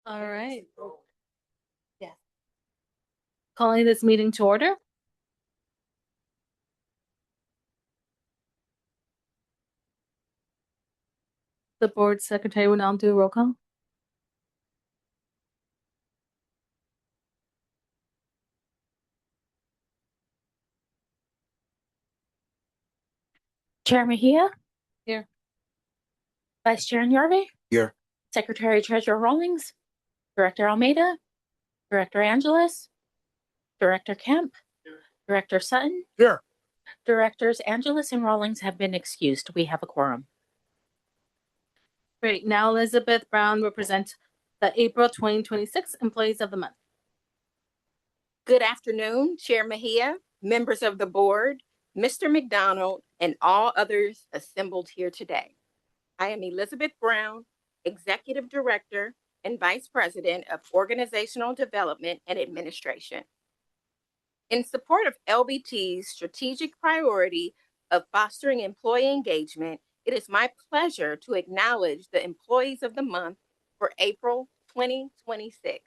All right. Yes. Calling this meeting to order. The board secretary will now do a roll call. Chair Mejia? Here. Vice Chair Yarvey? Here. Secretary Treasurer Rawlings? Director Almeida? Director Angeles? Director Kemp? Director Sutton? Here. Directors Angeles and Rawlings have been excused. We have a quorum. Great. Now Elizabeth Brown represents the April 2026 Employees of the Month. Good afternoon, Chair Mejia, members of the board, Mr. McDonald, and all others assembled here today. I am Elizabeth Brown, Executive Director and Vice President of Organizational Development and Administration. In support of LBT's strategic priority of fostering employee engagement, it is my pleasure to acknowledge the Employees of the Month for April 2026.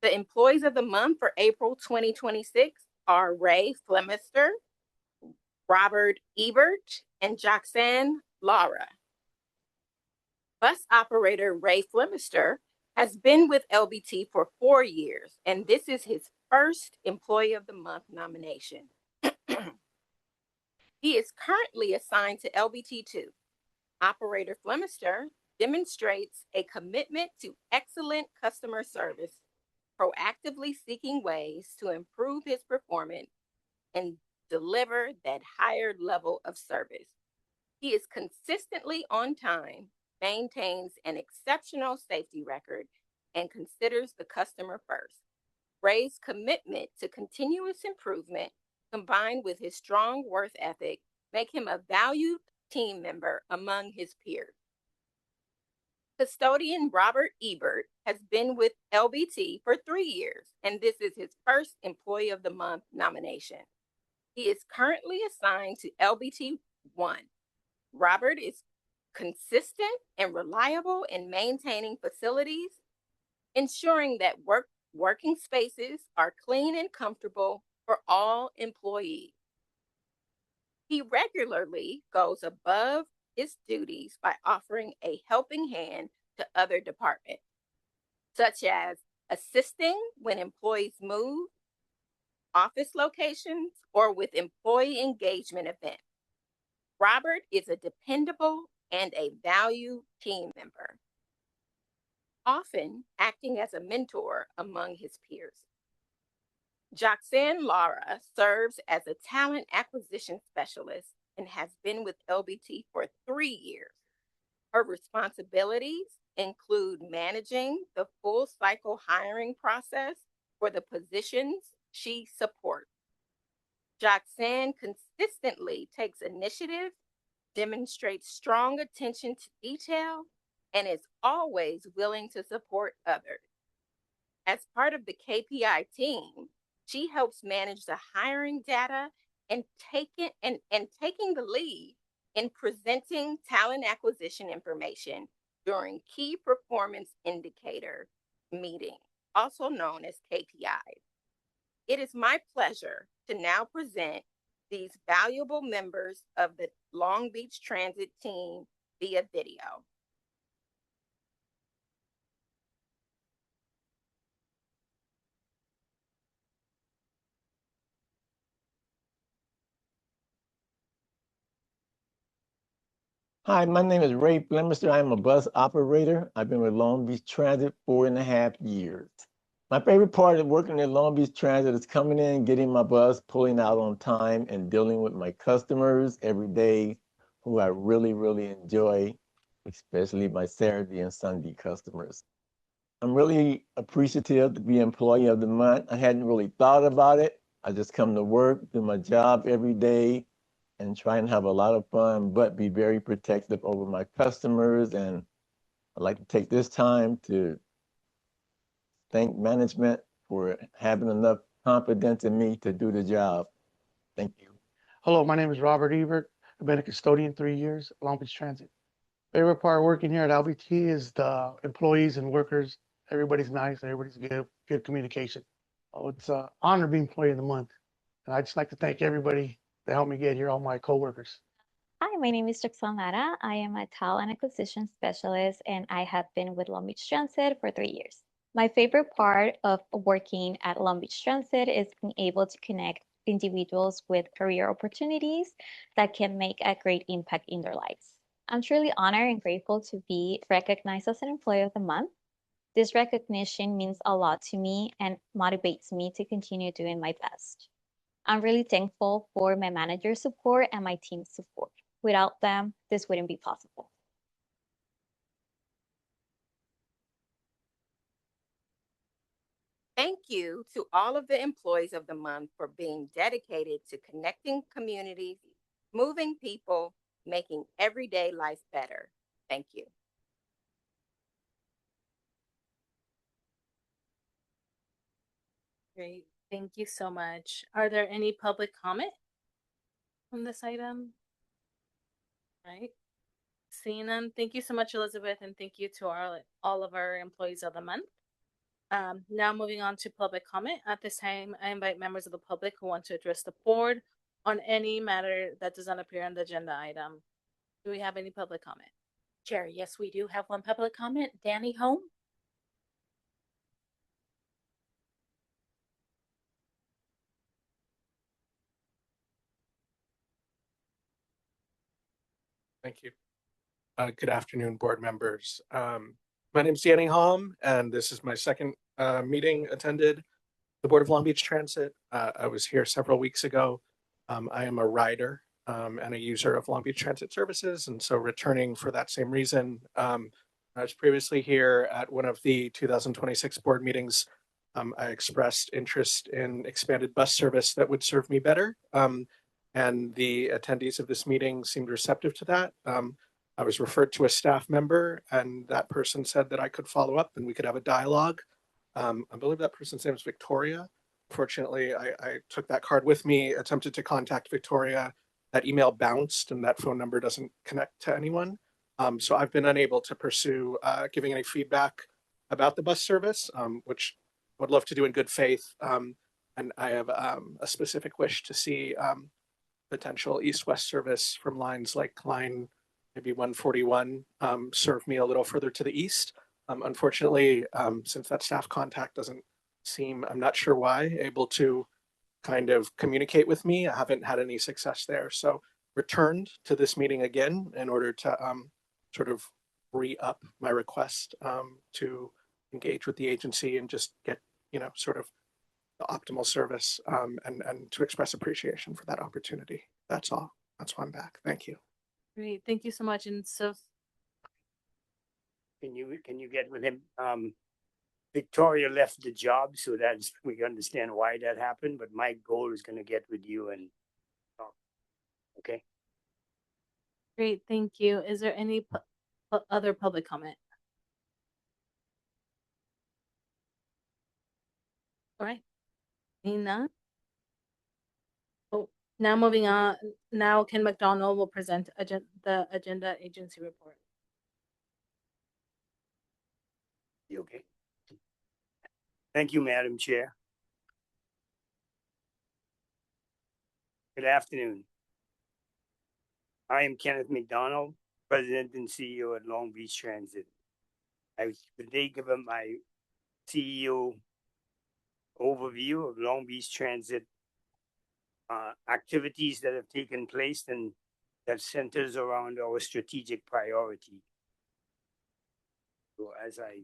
The Employees of the Month for April 2026 are Ray Flemister, Robert Ebert, and Joxanne Lara. Bus operator Ray Flemister has been with LBT for 4 years, and this is his first Employee of the Month nomination. He is currently assigned to LBT2. Operator Flemister demonstrates a commitment to excellent customer service, proactively seeking ways to improve his performance and deliver that higher level of service. He is consistently on time, maintains an exceptional safety record, and considers the customer first. Ray's commitment to continuous improvement, combined with his strong work ethic, make him a valued team member among his peers. Custodian Robert Ebert has been with LBT for 3 years, and this is his first Employee of the Month nomination. He is currently assigned to LBT 1. Robert is consistent and reliable in maintaining facilities, ensuring that working spaces are clean and comfortable for all employees. He regularly goes above his duties by offering a helping hand to other departments, such as assisting when employees move, office locations, or with employee engagement events. Robert is a dependable and a valued team member, often acting as a mentor among his peers. Joxanne Lara serves as a talent acquisition specialist and has been with LBT for 3 years. Her responsibilities include managing the full cycle hiring process for the positions she supports. Joxanne consistently takes initiative, demonstrates strong attention to detail, and is always willing to support others. As part of the KPI team, she helps manage the hiring data and taking the lead in presenting talent acquisition information during key performance indicator meetings, also known as KPIs. It is my pleasure to now present these valuable members of the Long Beach Transit team via video. Hi, my name is Ray Flemister. I'm a bus operator. I've been with Long Beach Transit 4.5 years. My favorite part of working at Long Beach Transit is coming in, getting my bus, pulling out on time, and dealing with my customers every day, who I really, really enjoy, especially my Saturday and Sunday customers. I'm really appreciative to be Employee of the Month. I hadn't really thought about it. I just come to work, do my job every day, and try and have a lot of fun, but be very protective over my customers. And I'd like to take this time to thank management for having enough confidence in me to do the job. Thank you. Hello, my name is Robert Ebert. I've been a custodian 3 years at Long Beach Transit. Favorite part working here at LBT is the employees and workers Everybody's nice, everybody's good communication. Oh, it's an honor being Employee of the Month. And I'd just like to thank everybody that helped me get here, all my coworkers. Hi, my name is Jackson Lara. I am a talent acquisition specialist and I have been with Long Beach Transit for 3 years. My favorite part of working at Long Beach Transit is being able to connect individuals with career opportunities that can make a great impact in their lives. I'm truly honored and grateful to be recognized as an Employee of the Month. This recognition means a lot to me and motivates me to continue doing my best. I'm really thankful for my manager's support and my team's support. Without them, this wouldn't be possible. Thank you to all of the employees of the month for being dedicated to connecting communities, moving people, making everyday life better. Thank you. Great. Thank you so much. Are there any public comment on this item? All right. Seeing none, thank you so much, Elizabeth, and thank you to all of our employees of the month. Now moving on to public comment. At this time, I invite members of the public who want to address the board on any matter that does not appear on the agenda item. Do we have any public comment? Chair, yes, we do have one public comment. Danny Home. Thank you. Good afternoon, board members. My name is Danny Holm, and this is my second meeting attended the Board of Long Beach Transit. I was here several weeks ago. I am a rider and a user of Long Beach Transit services, and so returning for that same reason. I was previously here at one of the 2026 board meetings. I expressed interest in expanded bus service that would serve me better. And the attendees of this meeting seemed receptive to that. I was referred to a staff member, and that person said that I could follow up and we could have a dialogue. I believe that person's name is Victoria. Fortunately, I took that card with me, attempted to contact Victoria. That email bounced and that phone number doesn't connect to anyone. So I've been unable to pursue giving any feedback about the bus service, which I would love to do in good faith. And I have a specific wish to see potential east-west service from lines like line maybe 141 serve me a little further to the east. Unfortunately, since that staff contact doesn't seem, I'm not sure why, able to kind of communicate with me, I haven't had any success there. So returned to this meeting again in order to sort of re-up my request to engage with the agency and just get, sort of the optimal service and to express appreciation for that opportunity. That's all. That's why I'm back. Thank you. Great. Thank you so much. And so can you get with him? Victoria left the job, so that's we understand why that happened. But my goal is going to get with you and talk. Okay. great. Thank you. Is there any other public comment? All right. Nina. Oh, now moving on. Now Ken McDonald will present the agenda agency report. You okay? Thank you, Madam Chair. Good afternoon. I am Kenneth McDonald, President and CEO at Long Beach Transit. I was today given my CEO overview of Long Beach Transit activities that have taken place and that centers around our strategic priority. So as I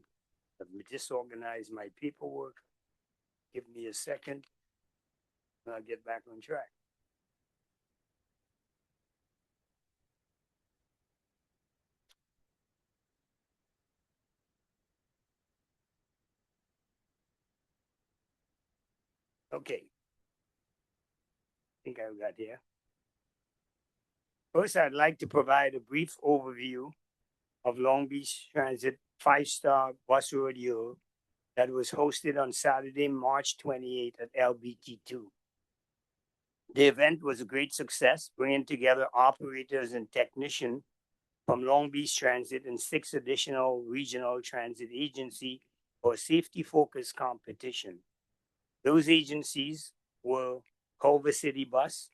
disorganize my paperwork, give me a second and I'll get back on track. Okay. I think I got here. First, I'd like to provide a brief overview of Long Beach Transit 5-star bus rodeo that was hosted on Saturday, March 28th at LBT2. The event was a great success, bringing together operators and technicians from Long Beach Transit and 6 additional regional transit agencies for a safety-focused competition. Those agencies were Culver City Bus,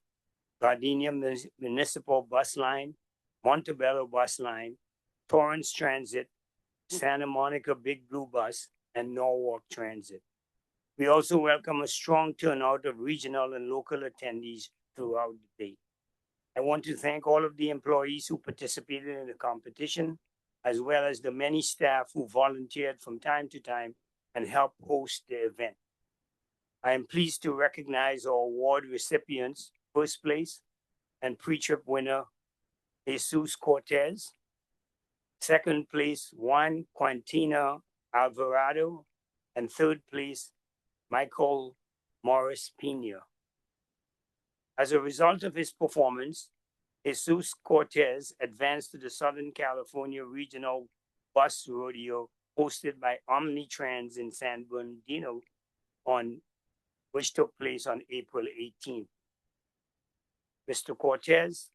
Gardenia Municipal Bus Line, Montebello Bus Line, Torrance Transit, Santa Monica Big Blue Bus, and Norwalk Transit. We also welcome a strong turnout of regional and local attendees throughout the day. I want to thank all of the employees who participated in the competition, as well as the many staff who volunteered from time to time and helped host the event. I am pleased to recognize our award recipients, first place and pre-trip winner, Jesus Cortez, second place, Juan Quintina Alvarado, and third place, Michael Morris Pena. As a result of his performance, Jesus Cortez advanced to the Southern California Regional Bus Rodeo hosted by Omnitrans in San Bernardino, which took place on April 18th. Mr. Cortez,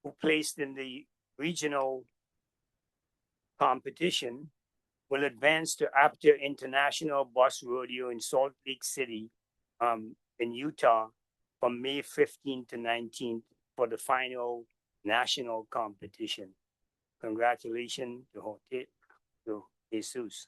who placed in the regional competition, will advance to Apter International Bus Rodeo in Salt Lake City in Utah from May 15th to 19th for the final national competition. Congratulations to Jesus.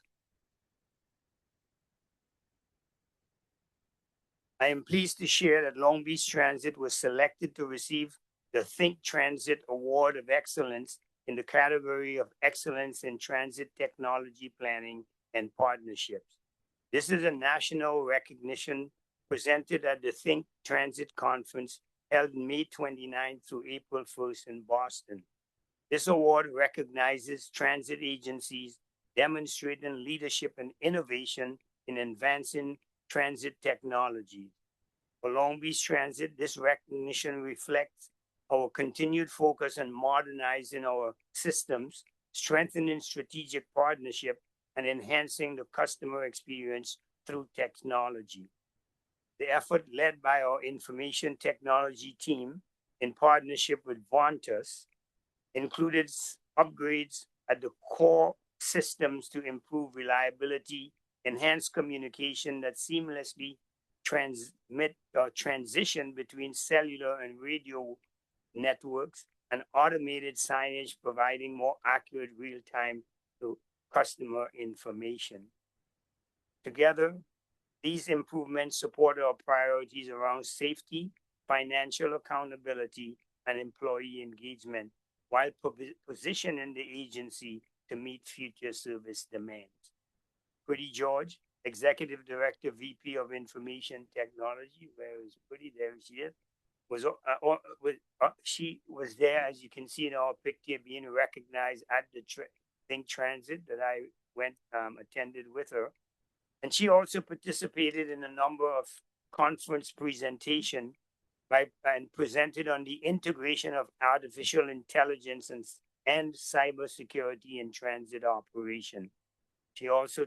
I am pleased to share that Long Beach Transit was selected to receive the Think Transit Award of Excellence in the category of Excellence in Transit Technology Planning and Partnerships. This is a national recognition presented at the Think Transit Conference held May 29th through April 1st in Boston. This award recognizes transit agencies demonstrating leadership and innovation in advancing transit technologies. For Long Beach Transit, this recognition reflects our continued focus on modernizing our systems, strengthening strategic partnership, and enhancing the customer experience through technology. The effort led by our information technology team in partnership with Vontas included upgrades at the core systems to improve reliability, enhance communication that seamlessly transition between cellular and radio networks, and automated signage providing more accurate real-time to customer information. Together, these improvements support our priorities around safety, financial accountability, and employee engagement, while positioning the agency to meet future service demands. Pretty George, Executive Director, VP of Information Technology, where is Pretty? There she is. She was there, as you can see in our picture, being recognized at the Think Transit that I went attended with her. And she also participated in a number of conference presentations and presented on the integration of artificial intelligence and cybersecurity in transit operation. She also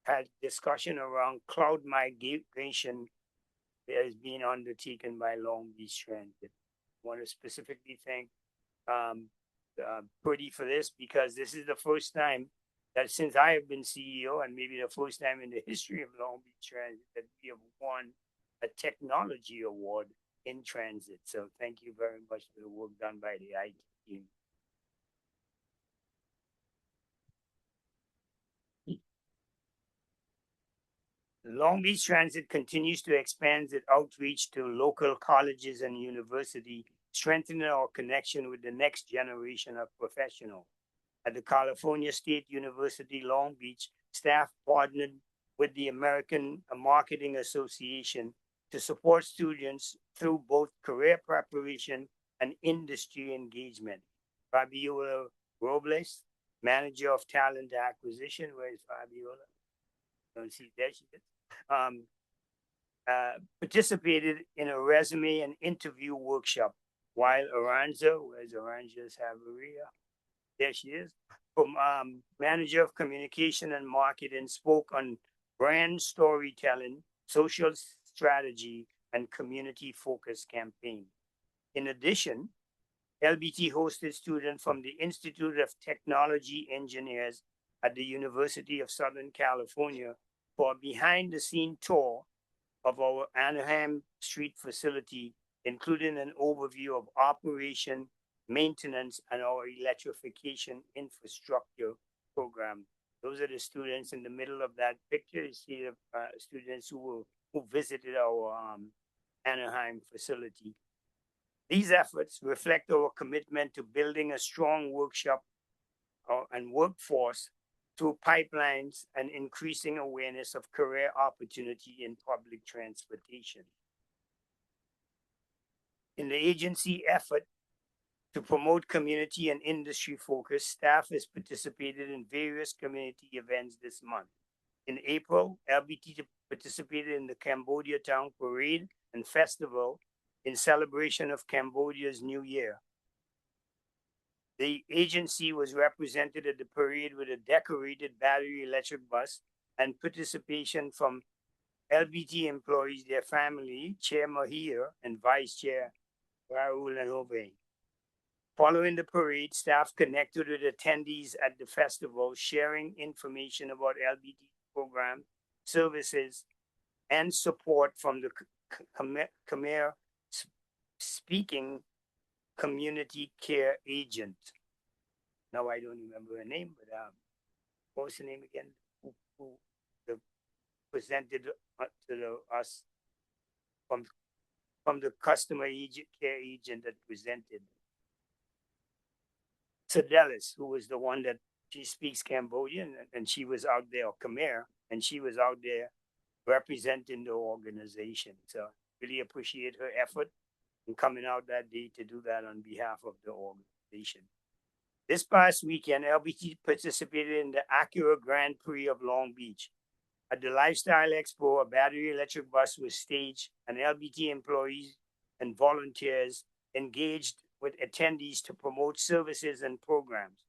had discussion around cloud migration that is being undertaken by Long Beach Transit. I want to specifically thank Purdy for this, because this is the first time that since I have been CEO, and maybe the first time in the history of Long Beach Transit, that we have won a technology award in transit. So thank you very much for the work done by the IT team. Long Beach Transit continues to expand its outreach to local colleges and universities, strengthening our connection with the next generation of professionals. At the California State University, Long Beach, staff partnered with the American Marketing Association to support students through both career preparation and industry engagement. Fabiola Robles, Manager of Talent Acquisition, where is Fabiola? Don't see, there she is. Participated in a resume and interview workshop, while Aranza, where's Aranja Savaria? There she is. From Manager of Communication and Marketing, spoke on brand storytelling, social strategy, and community-focused campaign. In addition, LBT hosted students from the Institute of Technology Engineers at the University of Southern California for a behind-the-scene tour of our Anaheim Street facility, including an overview of operation, maintenance, and our electrification infrastructure program. Those are the students in the middle of that picture. You see the students who visited our Anaheim facility. These efforts reflect our commitment to building a strong workshop and workforce through pipelines and increasing awareness of career opportunity in public transportation. In the agency effort to promote community and industry focus, staff has participated in various community events this month. In April, LBT participated in the Cambodia Town Parade and Festival in celebration of Cambodia's New Year. The agency was represented at the parade with a decorated battery electric bus and participation from LBT employees, their family, Chair Mahir and Vice Chair Raul Nanove. Following the parade, staff connected with attendees at the festival, sharing information about LBT program, services, and support from the Khmer speaking community care agent. Now I don't remember her name, but what was her name again? Who presented to us from the customer care agent that presented. Sedelis, who was the one that she speaks Cambodian, and she was out there, or Khmer, and she was out there representing the organization. So really appreciate her effort in coming out that day to do that on behalf of the organization. This past weekend, LBT participated in the Acura Grand Prix of Long Beach. At the Lifestyle Expo, a battery electric bus was staged, and LBT employees and volunteers engaged with attendees to promote services and programs.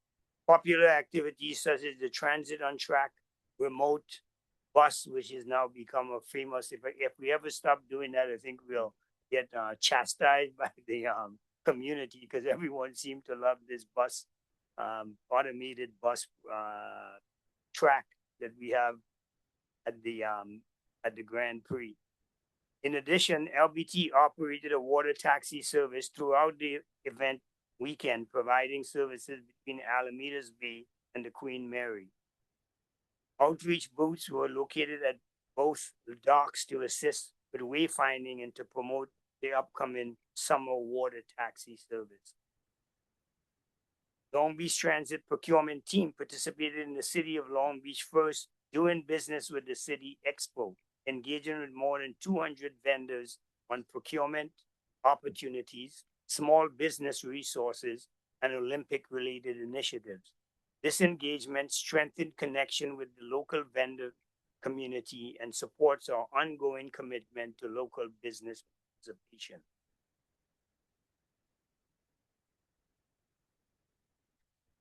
Popular activities such as the Transit on Track remote bus, which has now become a famous, if we ever stop doing that, I think we'll get chastised by the community, because everyone seemed to love this bus, automated bus track that we have at the Grand Prix. In addition, LBT operated a water taxi service throughout the event weekend, providing services between Alameda's Bay and the Queen Mary. Outreach booths were located at both docks to assist with wayfinding and to promote the upcoming summer water taxi service. Long Beach Transit procurement team participated in the City of Long Beach first doing business with the City Expo, engaging with more than 200 vendors on procurement opportunities, small business resources, and Olympic-related initiatives. This engagement strengthened connection with the local vendor community and supports our ongoing commitment to local business participation.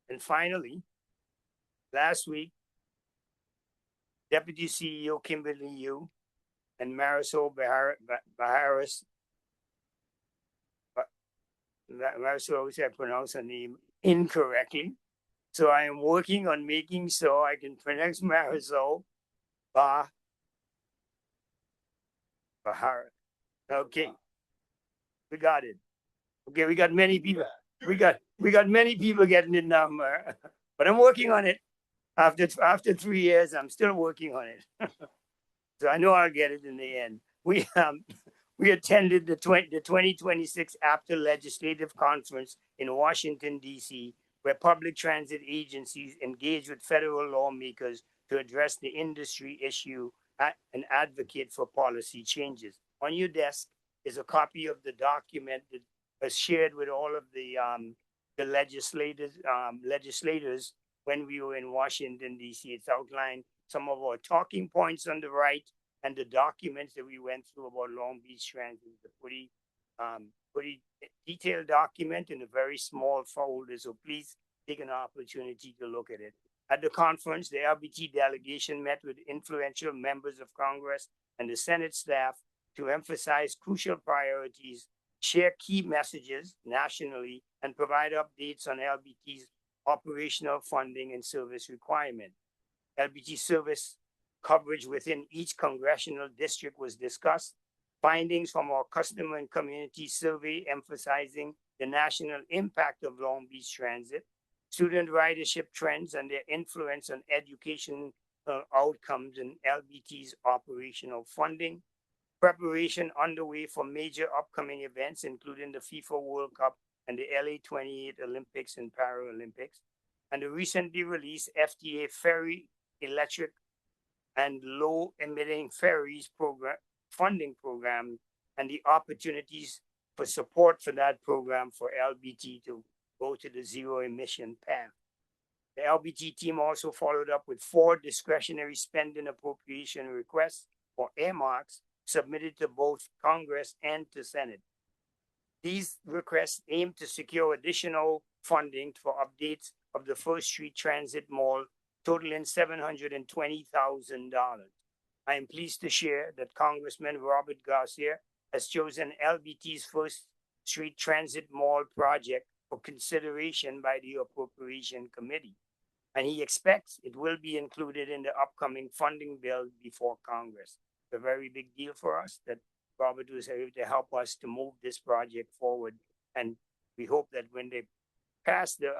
And finally, last week, Deputy CEO Kimberly Yu and Marisol Baharis, Marisol, always I pronounce her name incorrectly. So I am working on making so I can pronounce Marisol Bahar. Okay, we got it. Okay, we got many people. We got many people getting it now, but I'm working on it. After 3 years, I'm still working on it. So I know I'll get it in the end. We attended the 2026 APTA Legislative Conference in Washington, D.C., where public transit agencies engage with federal lawmakers to address the industry issue and advocate for policy changes. On your desk is a copy of the document that was shared with all of the legislators when we were in Washington, D.C. It's outlined some of our talking points on the right and the documents that we went through about Long Beach Transit. It's a pretty detailed document in a very small folder, so please take an opportunity to look at it. At the conference, the LBT delegation met with influential members of Congress and the Senate staff to emphasize crucial priorities, share key messages nationally, and provide updates on LBT's operational funding and service requirement. LBT service coverage within each congressional district was discussed. Findings from our customer and community survey emphasizing the national impact of Long Beach Transit, student ridership trends and their influence on education outcomes in LBT's operational funding, preparation underway for major upcoming events, including the FIFA World Cup and the LA 28 Olympics and Paralympics, and the recently released FTA ferry electric and low emitting ferries program funding program and the opportunities for support for that program for LBT to go to the zero emission path. The LBT team also followed up with 4 discretionary spending appropriation requests or earmarks submitted to both Congress and to Senate. These requests aim to secure additional funding for updates of the First Street Transit Mall, totaling $720,000. I am pleased to share that Congressman Robert Garcia has chosen LBT's First Street Transit Mall project for consideration by the Appropriation Committee, and he expects it will be included in the upcoming funding bill before Congress. It's a very big deal for us that Robert was able to help us to move this project forward, and we hope that when they pass the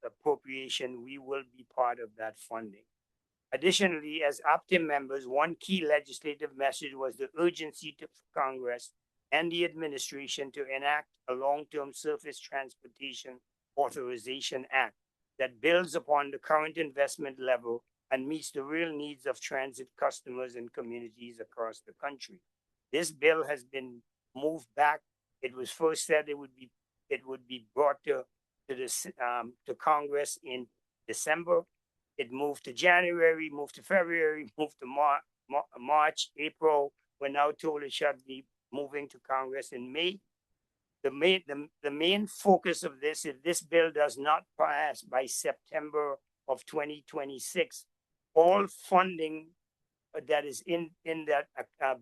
appropriation, we will be part of that funding. Additionally, as Optim members, one key legislative message was the urgency for Congress and the administration to enact a long-term Surface Transportation Authorization Act that builds upon the current investment level and meets the real needs of transit customers and communities across the country. This bill has been moved back. It was first said it would be brought to Congress in December. It moved to January, moved to February, moved to March, April. We're now told it should be moving to Congress in May. The main focus of this, if this bill does not pass by September of 2026, all funding that is in that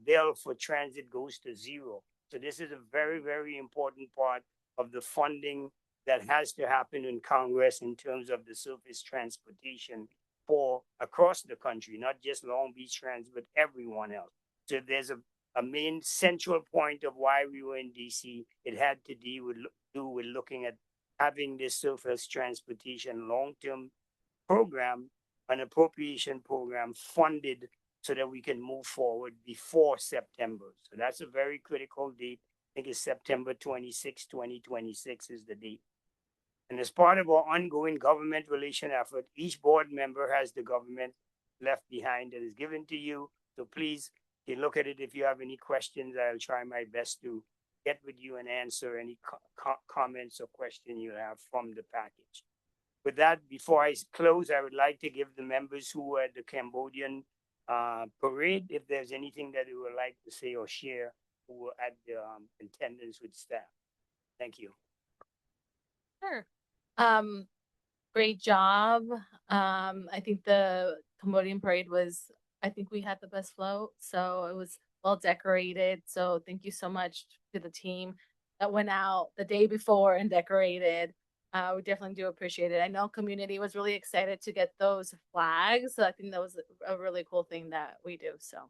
bill for transit goes to zero. So this is a very, very important part of the funding that has to happen in Congress in terms of the surface transportation for across the country, not just Long Beach Transit, but everyone else. So there's a main central point of why we were in DC. It had to do with looking at having this surface transportation long-term program, an appropriation program funded so that we can move forward before September. So that's a very critical date. I think it's September 26, 2026 is the date. And as part of our ongoing government relation effort, each board member has the government left behind that is given to you. So please, you look at it. If you have any questions, I'll try my best to get with you and answer any comments or questions you have from the package. With that, before I close, I would like to give the members who were at the Cambodian parade, if there's anything that they would like to say or share, who were at the attendance with staff. Thank you. Sure. Great job. I think the Cambodian parade I think we had the best float, so it was well decorated. So thank you so much to the team that went out the day before and decorated. We definitely do appreciate it. I know community was really excited to get those flags. So I think that was a really cool thing that we do. So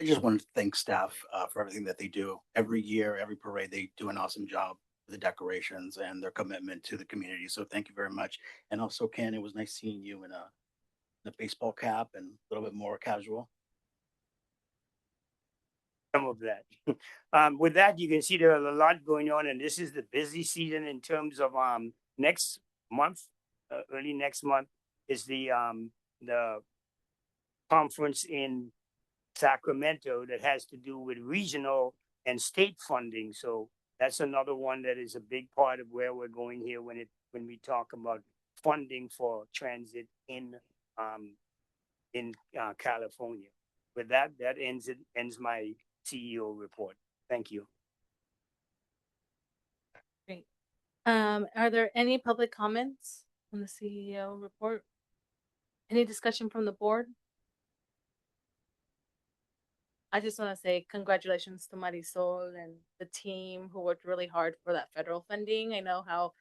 I just wanted to thank staff for everything that they do. Every year, every parade, they do an awesome job with the decorations and their commitment to the community. So thank you very much. And also, Ken, it was nice seeing you in a baseball cap and a little bit more casual. Some of that. With that, you can see there are a lot going on, and this is the busy season in terms of next month, early next month is the conference in Sacramento that has to do with regional and state funding. So that's another one that is a big part of where we're going here when we talk about funding for transit in California. With that ends my CEO report. Thank you. great. Are there any public comments on the CEO report? Any discussion from the board? I just want to say congratulations to Marisol and the team who worked really hard for that federal funding. I know how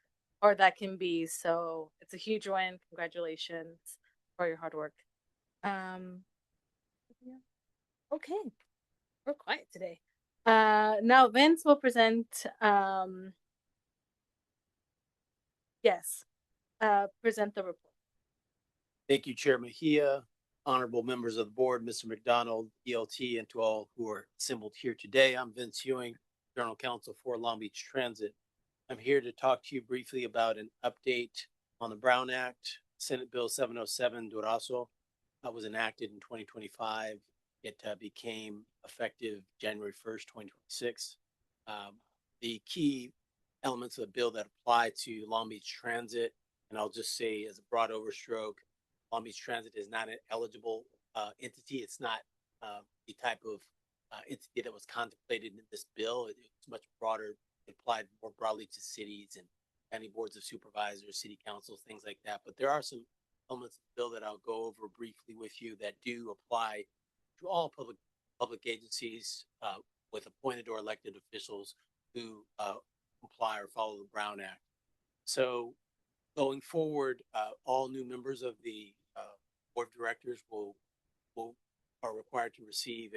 or that can be. So it's a huge win. Congratulations for your hard work. Um, yeah. Okay, we're quiet today. Now Vince will present. Yes, present the report. Thank you, Chair Mejia, honorable members of the board, Mr. McDonald, ELT, and to all who are assembled here today. I'm Vince Ewing, General Counsel for Long Beach Transit. I'm here to talk to you briefly about an update on the Brown Act, Senate Bill 707 Durazo. That was enacted in 2025. It became effective January 1st, 2026. The key elements of the bill that apply to Long Beach Transit, and I'll just say as a broad overstroke, Long Beach Transit is not an eligible entity. It's not the type of entity that was contemplated in this bill. It's much broader. It applied more broadly to cities and county boards of supervisors, city councils, things like that. But there are some elements of the bill that I'll go over briefly with you that do apply to all public agencies with appointed or elected officials who comply or follow the Brown Act. So going forward, all new members of the board of directors are required to receive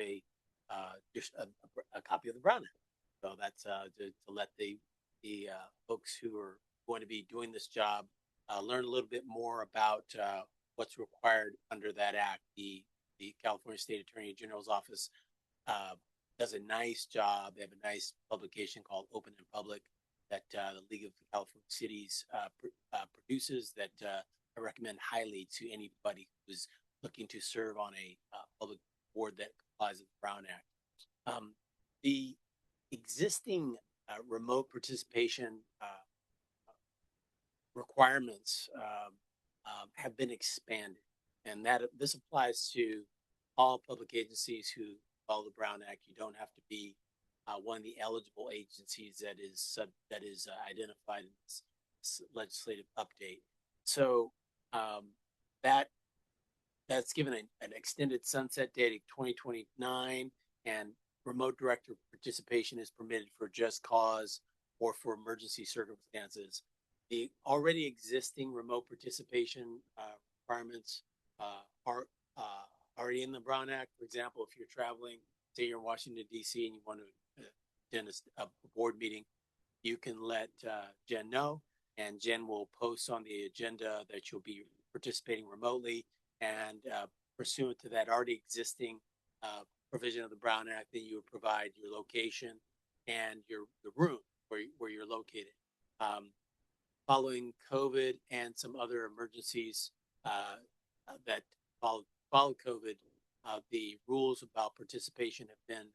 just a copy of the Brown Act. So that's to let the folks who are going to be doing this job learn a little bit more about what's required under that act. The California State Attorney General's office does a nice job. They have a nice publication called Open and Public that the League of California Cities produces that I recommend highly to anybody who's looking to serve on a public board that complies with the Brown Act. The existing remote participation requirements have been expanded, and that this applies to all public agencies who follow the Brown Act. You don't have to be one of the eligible agencies that is identified in this legislative update. So that's given an extended sunset date of 2029, and remote director participation is permitted for just cause or for emergency circumstances. The already existing remote participation requirements are already in the Brown Act. For example, if you're traveling, say you're in Washington, D.C., and you want to attend a board meeting, you can let Jen know, and Jen will post on the agenda that you'll be participating remotely. And pursuant to that already existing provision of the Brown Act, then you would provide your location and the room where you're located. Following COVID and some other emergencies that followed COVID, the rules about participation have been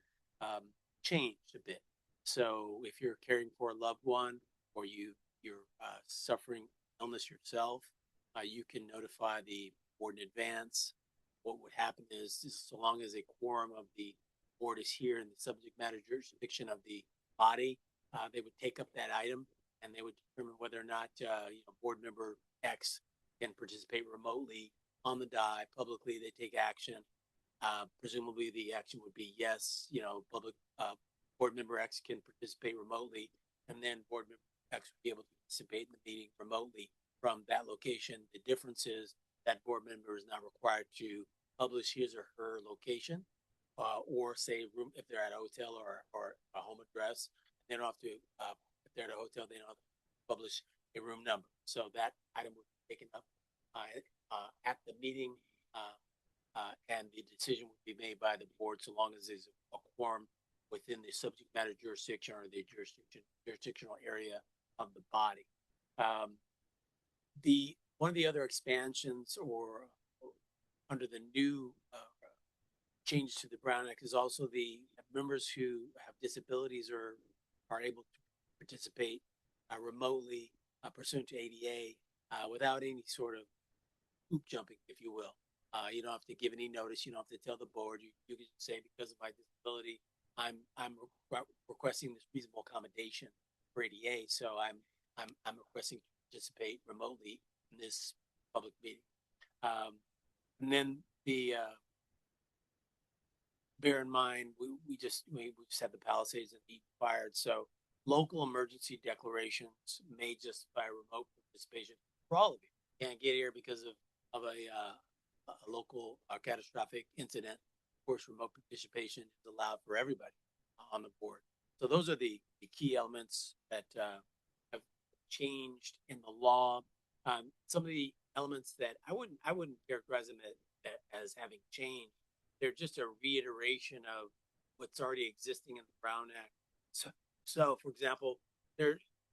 changed a bit. So if you're caring for a loved one or you're suffering illness yourself, you can notify the board in advance. What would happen is so long as a quorum of the board is here in the subject matter jurisdiction of the body, they would take up that item and they would determine whether or not board member X can participate remotely on the die publicly. They take action. Presumably the action would be yes, board member X can participate remotely, and then board member X would be able to participate in the meeting remotely from that location. The difference is that board member is not required to publish his or her location or say room if they're at a hotel or a home address. They don't have to, if they're at a hotel, they don't have to publish a room number. So that item would be taken up at the meeting and the decision would be made by the board so long as there's a quorum within the subject matter jurisdiction or the jurisdictional area of the body. One of the other expansions or under the new change to the Brown Act is also the members who have disabilities or are able to participate remotely pursuant to ADA without any sort of hoop jumping, if you will. You don't have to give any notice. You don't have to tell the board. You can say, because of my disability, I'm requesting this reasonable accommodation for ADA. So I'm requesting to participate remotely in this public meeting. And then bear in mind, we just had the Palisades and Eaton fired. So local emergency declarations may justify remote participation for all of you. You can't get here because of a local catastrophic incident. Of course, remote participation is allowed for everybody on the board. So those are the key elements that have changed in the law. Some of the elements that I wouldn't characterize them as having changed. They're just a reiteration of what's already existing in the Brown Act. So for example,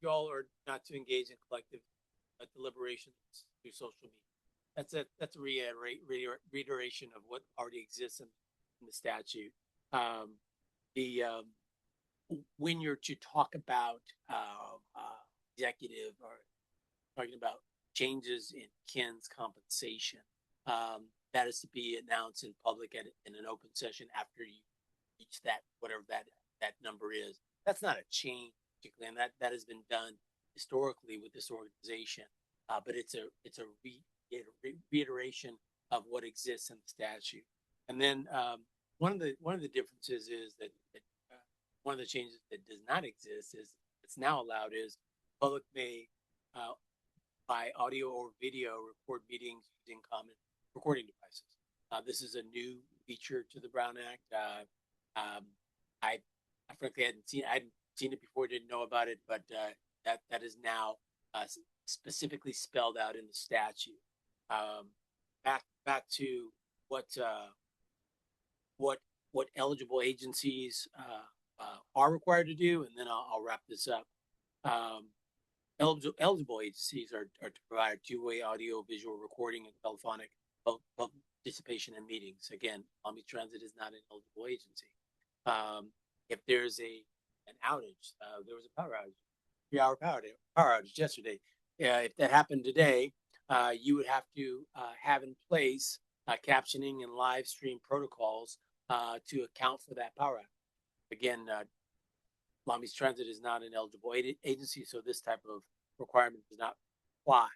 y'all are not to engage in collective deliberations through social media. That's a reiteration of what already exists in the statute. When you're to talk about executive or talking about changes in Ken's compensation, that is to be announced in public in an open session after you reach that, whatever that number is. That's not a change, particularly, and that has been done historically with this organization. But it's a reiteration of what exists in the statute. And then one of the differences is that one of the changes that does not exist is it's now allowed is public may by audio or video record meetings using common recording devices. This is a new feature to the Brown Act. I frankly hadn't seen it before, didn't know about it, but that is now specifically spelled out in the statute. Back to what eligible agencies are required to do, and then I'll wrap this up. Eligible agencies are to provide two-way audio, visual recording, and telephonic participation in meetings. Again, Long Beach Transit is not an eligible agency. If there's an outage, there was a power outage, 3-hour power outage yesterday. If that happened today, you would have to have in place captioning and live stream protocols to account for that power outage. Again, Long Beach Transit is not an eligible agency, so this type of requirement does not apply.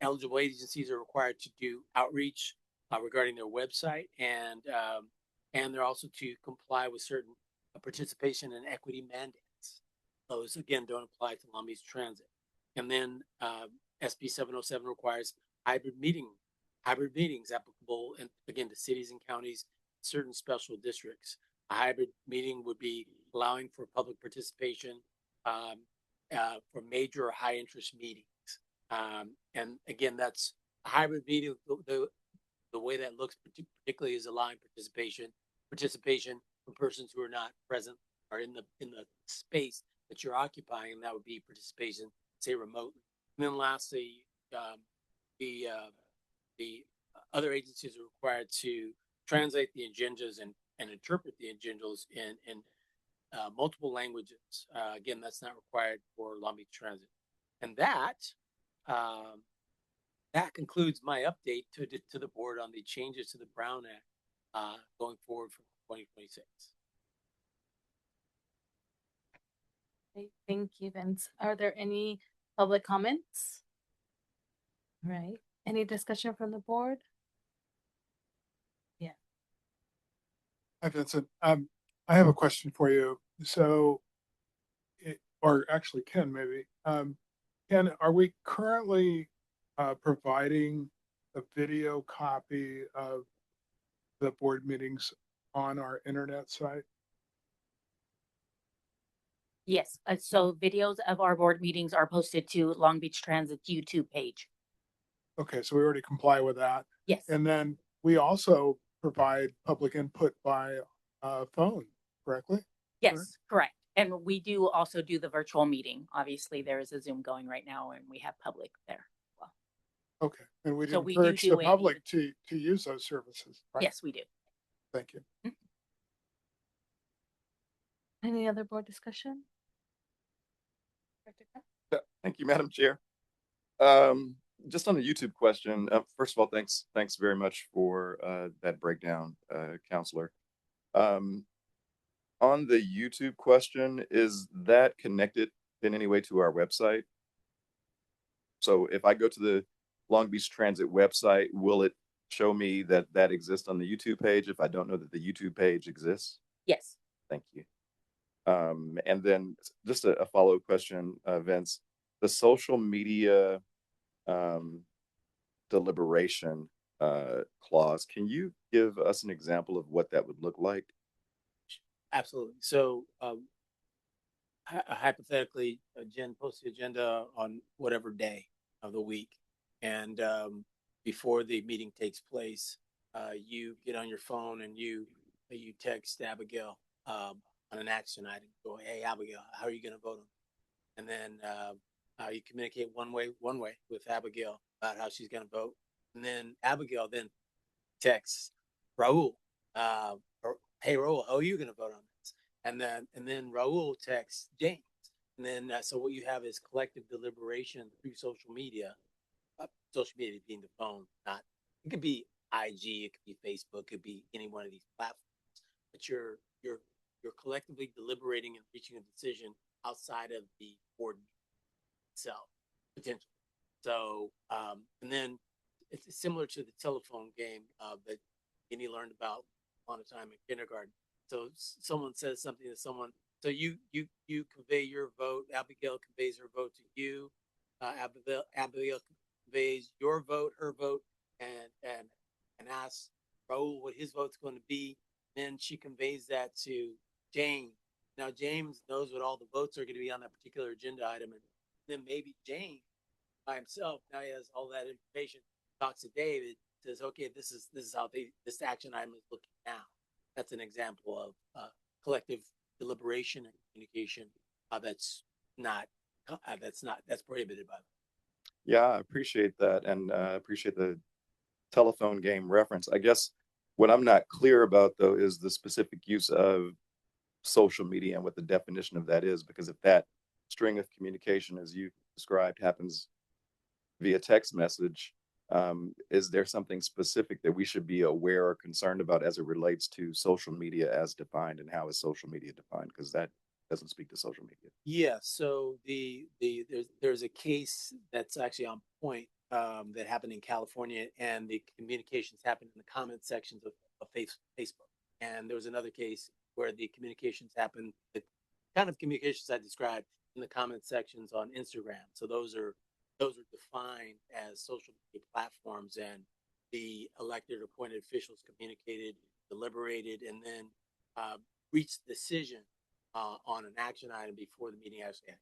Eligible agencies are required to do outreach regarding their website, and they're also to comply with certain participation and equity mandates. Those again don't apply to Long Beach Transit. And then SB 707 requires hybrid meetings applicable, and again, to cities and counties, certain special districts. A hybrid meeting would be allowing for public participation for major or high interest meetings. And again, that's a hybrid meeting. The way that looks particularly is allowing participation from persons who are not present or in the space that you're occupying, and that would be participation, say, remotely. And then lastly, the other agencies are required to translate the agendas and interpret the agendas in multiple languages. Again, that's not required for Long Beach Transit. And that concludes my update to the board on the changes to the Brown Act going forward from 2026. Okay, thank you, Vince. Are there any public comments? All right. Any discussion from the board? Yeah. Hi, Vincent. I have a question for you. So, or actually, Ken, maybe. Ken, are we currently providing a video copy of the board meetings on our internet site? Yes, so videos of our board meetings are posted to Long Beach Transit's YouTube page. Okay, so we already comply with that. Yes. And then we also provide public input by phone, correctly? Yes, correct. And we do also do the virtual meeting. Obviously, there is a Zoom going right now, and we have public there as well. Okay, and we So we do encourage the do it. public to use those services, right? Yes, we do. Thank you. Any other board discussion? Thank you, Madam Chair. Just on the YouTube question, first of all, thanks very much for that breakdown, Counselor. On the YouTube question, is that connected in any way to our website? So if I go to the Long Beach Transit website, will it show me that exists on the YouTube page if I don't know that the YouTube page exists? Yes. Thank you. And then just a follow-up question, Vince, the social media deliberation clause, can you give us an example of what that would look like? Absolutely. So, hypothetically, Jen posts the agenda on whatever day of the week, and before the meeting takes place, you get on your phone and you text Abigail on an action item. Go, hey Abigail, how are you going to vote on? And then you communicate one way with Abigail about how she's going to vote, and then Abigail then texts Raul, or, hey Raul, how are you going to vote on this? And then Raul texts James, and then so what you have is collective deliberation through social media. Social media being the phone, not it could be IG, it could be Facebook, it could be any one of these platforms. But you're collectively deliberating and reaching a decision outside of the board itself, potentially. So, and then it's similar to the telephone game that Kenny learned about on a time in kindergarten. So someone says something to someone. So you convey your vote. Abigail conveys her vote to you. Abigail conveys your vote, her vote, and asks Raul what his vote's going to be. Then she conveys that to James. Now James knows what all the votes are going to be on that particular agenda item, and then maybe James by himself, now he has all that information, talks to David, says, okay, this is how this action item is looking now. That's an example of collective deliberation and communication that's prohibited by law. Yeah, I appreciate that, and appreciate the telephone game reference. I guess what I'm not clear about though is the specific use of social media and what the definition of that is, because if that string of communication, as you described, happens via text message, is there something specific that we should be aware or concerned about as it relates to social media as defined, and how is social media defined? Because that doesn't speak to social media. Yeah, so there's a case that's actually on point that happened in California, and the communications happened in the comment sections of Facebook. And there was another case where the communications happened, the kind of communications I described, in the comment sections on Instagram. So those are defined as social media platforms, and the elected or appointed officials communicated, deliberated, and then reached a decision on an action item before the meeting actually.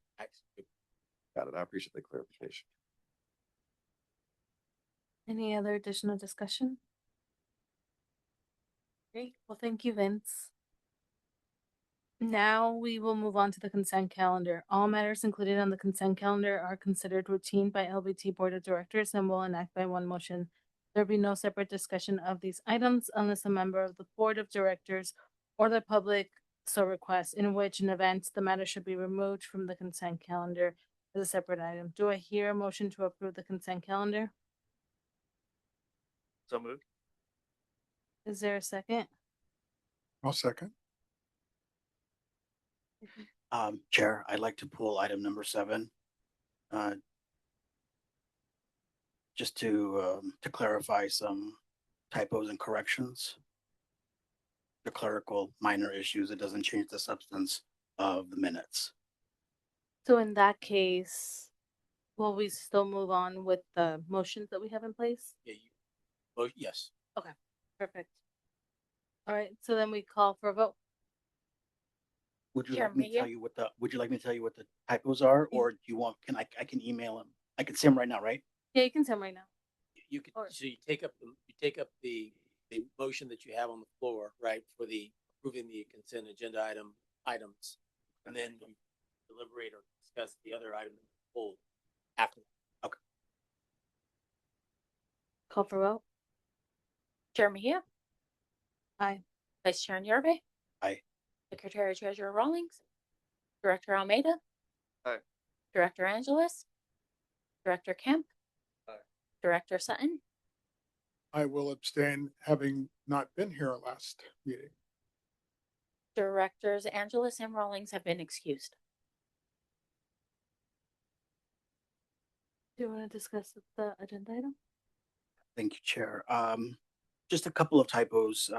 Got it. I appreciate the clarification. Any other additional discussion? Great. Well, thank you, Vince. Now we will move on to the consent calendar. All matters included on the consent calendar are considered routine by LBT Board of Directors and will enact by one motion. There will be no separate discussion of these items unless a member of the Board of Directors or the public so requests, in which an event the matter should be removed from the consent calendar as a separate item. Do I hear a motion to approve the consent calendar? So moved. Is there a second? I'll second. Chair, I'd like to pull item number 7. Just to clarify some typos and corrections. The clerical minor issues, it doesn't change the substance of the minutes. So in that case, will we still move on with the motions that we have in place? Yeah. Yes. Okay, perfect. All right, so then we call for a vote. Would you Sure, like me to Mia? tell you what the typos are, or do you want, I can email them? I can see them right now, right? Yeah, you can send right now. You could, Or- so you take up the motion that you have on the floor, right, for the approving the consent agenda items, and then you deliberate or discuss the other item pulled after. Okay. Call for vote. Chair Mejia, Aye. Vice Chair Yerbe. Aye. Secretary Treasurer Rawlings, Director Almeida. Aye. Director Angeles, Director Kemp. Aye. Director Sutton. I will abstain, having not been here last meeting. Directors Angeles and Rawlings have been excused. Do you want to discuss the agenda item? Thank you, Chair. Just a couple of typos.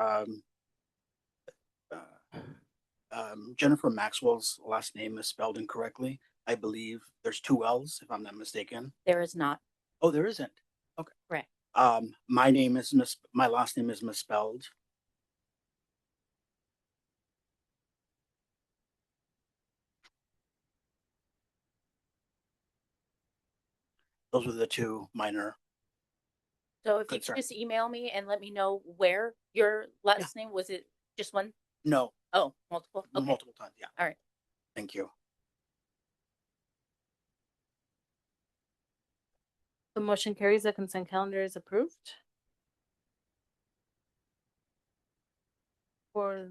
Jennifer Maxwell's last name is spelled incorrectly. I believe there's two L's, if I'm not mistaken. There is not. Oh, there isn't. Okay. Correct. My last name is misspelled. Those were the two minor. So if you Concern. could just email me and let me know where your last name was, it just one? No, Oh, multiple. Okay. multiple times. Yeah. All right. Thank you. The motion carries. The consent calendar is approved. For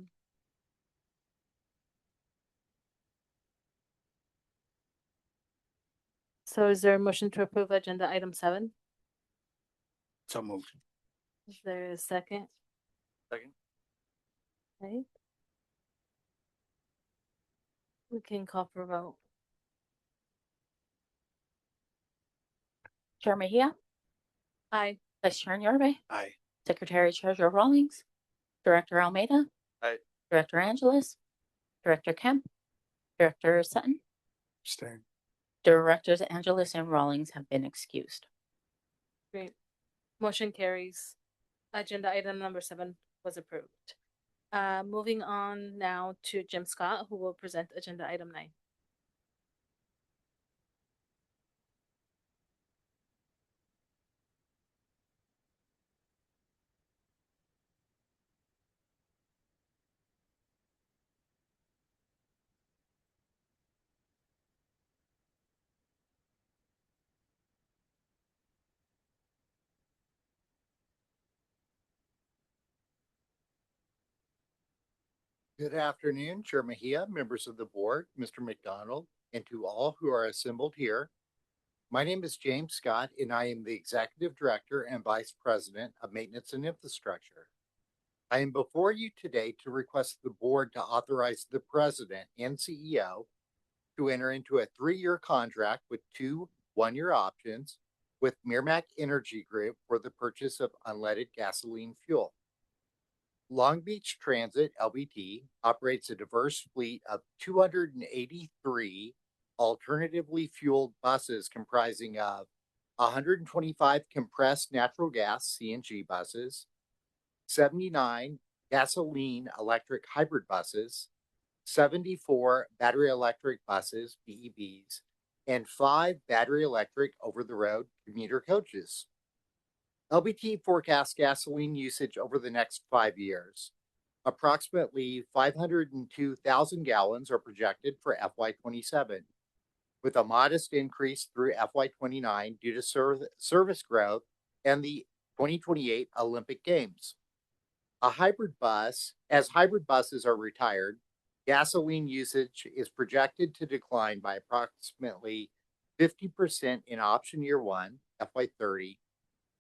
So is there a motion to approve agenda item 7? So moved. Is there a second? Second. Okay. We can call for a vote. Chair Mejia, Aye. Vice Chair Yorbe, Aye. Secretary Treasurer Rawlings, Director Almeida, Aye. Director Angeles, Director Kemp, Director Sutton. Abstain. Directors Angeles and Rawlings have been excused. Great. Motion carries. Agenda item number 7 was approved. Moving on now to Jim Scott, who will present agenda item 9. Good afternoon, Chair Mejia, members of the board, Mr. McDonald, and to all who are assembled here. My name is James Scott, and I am the Executive Director and Vice President of Maintenance and Infrastructure. I am before you today to request the board to authorize the President and CEO to enter into a 3-year contract with 2 one-year options with Mearmac Energy Group for the purchase of unleaded gasoline fuel. Long Beach Transit, LBT, operates a diverse fleet of 283 alternatively fueled buses comprising of 125 compressed natural gas (CNG) buses, 79 gasoline electric hybrid buses, 74 battery electric buses (BEBs), and 5 battery electric over-the-road commuter coaches. LBT forecasts gasoline usage over the next 5 years. Approximately 502,000 gallons are projected for FY27, with a modest increase through FY29 due to service growth and the 2028 Olympic Games. As hybrid buses are retired, gasoline usage is projected to decline by approximately 50% in option year 1, FY30,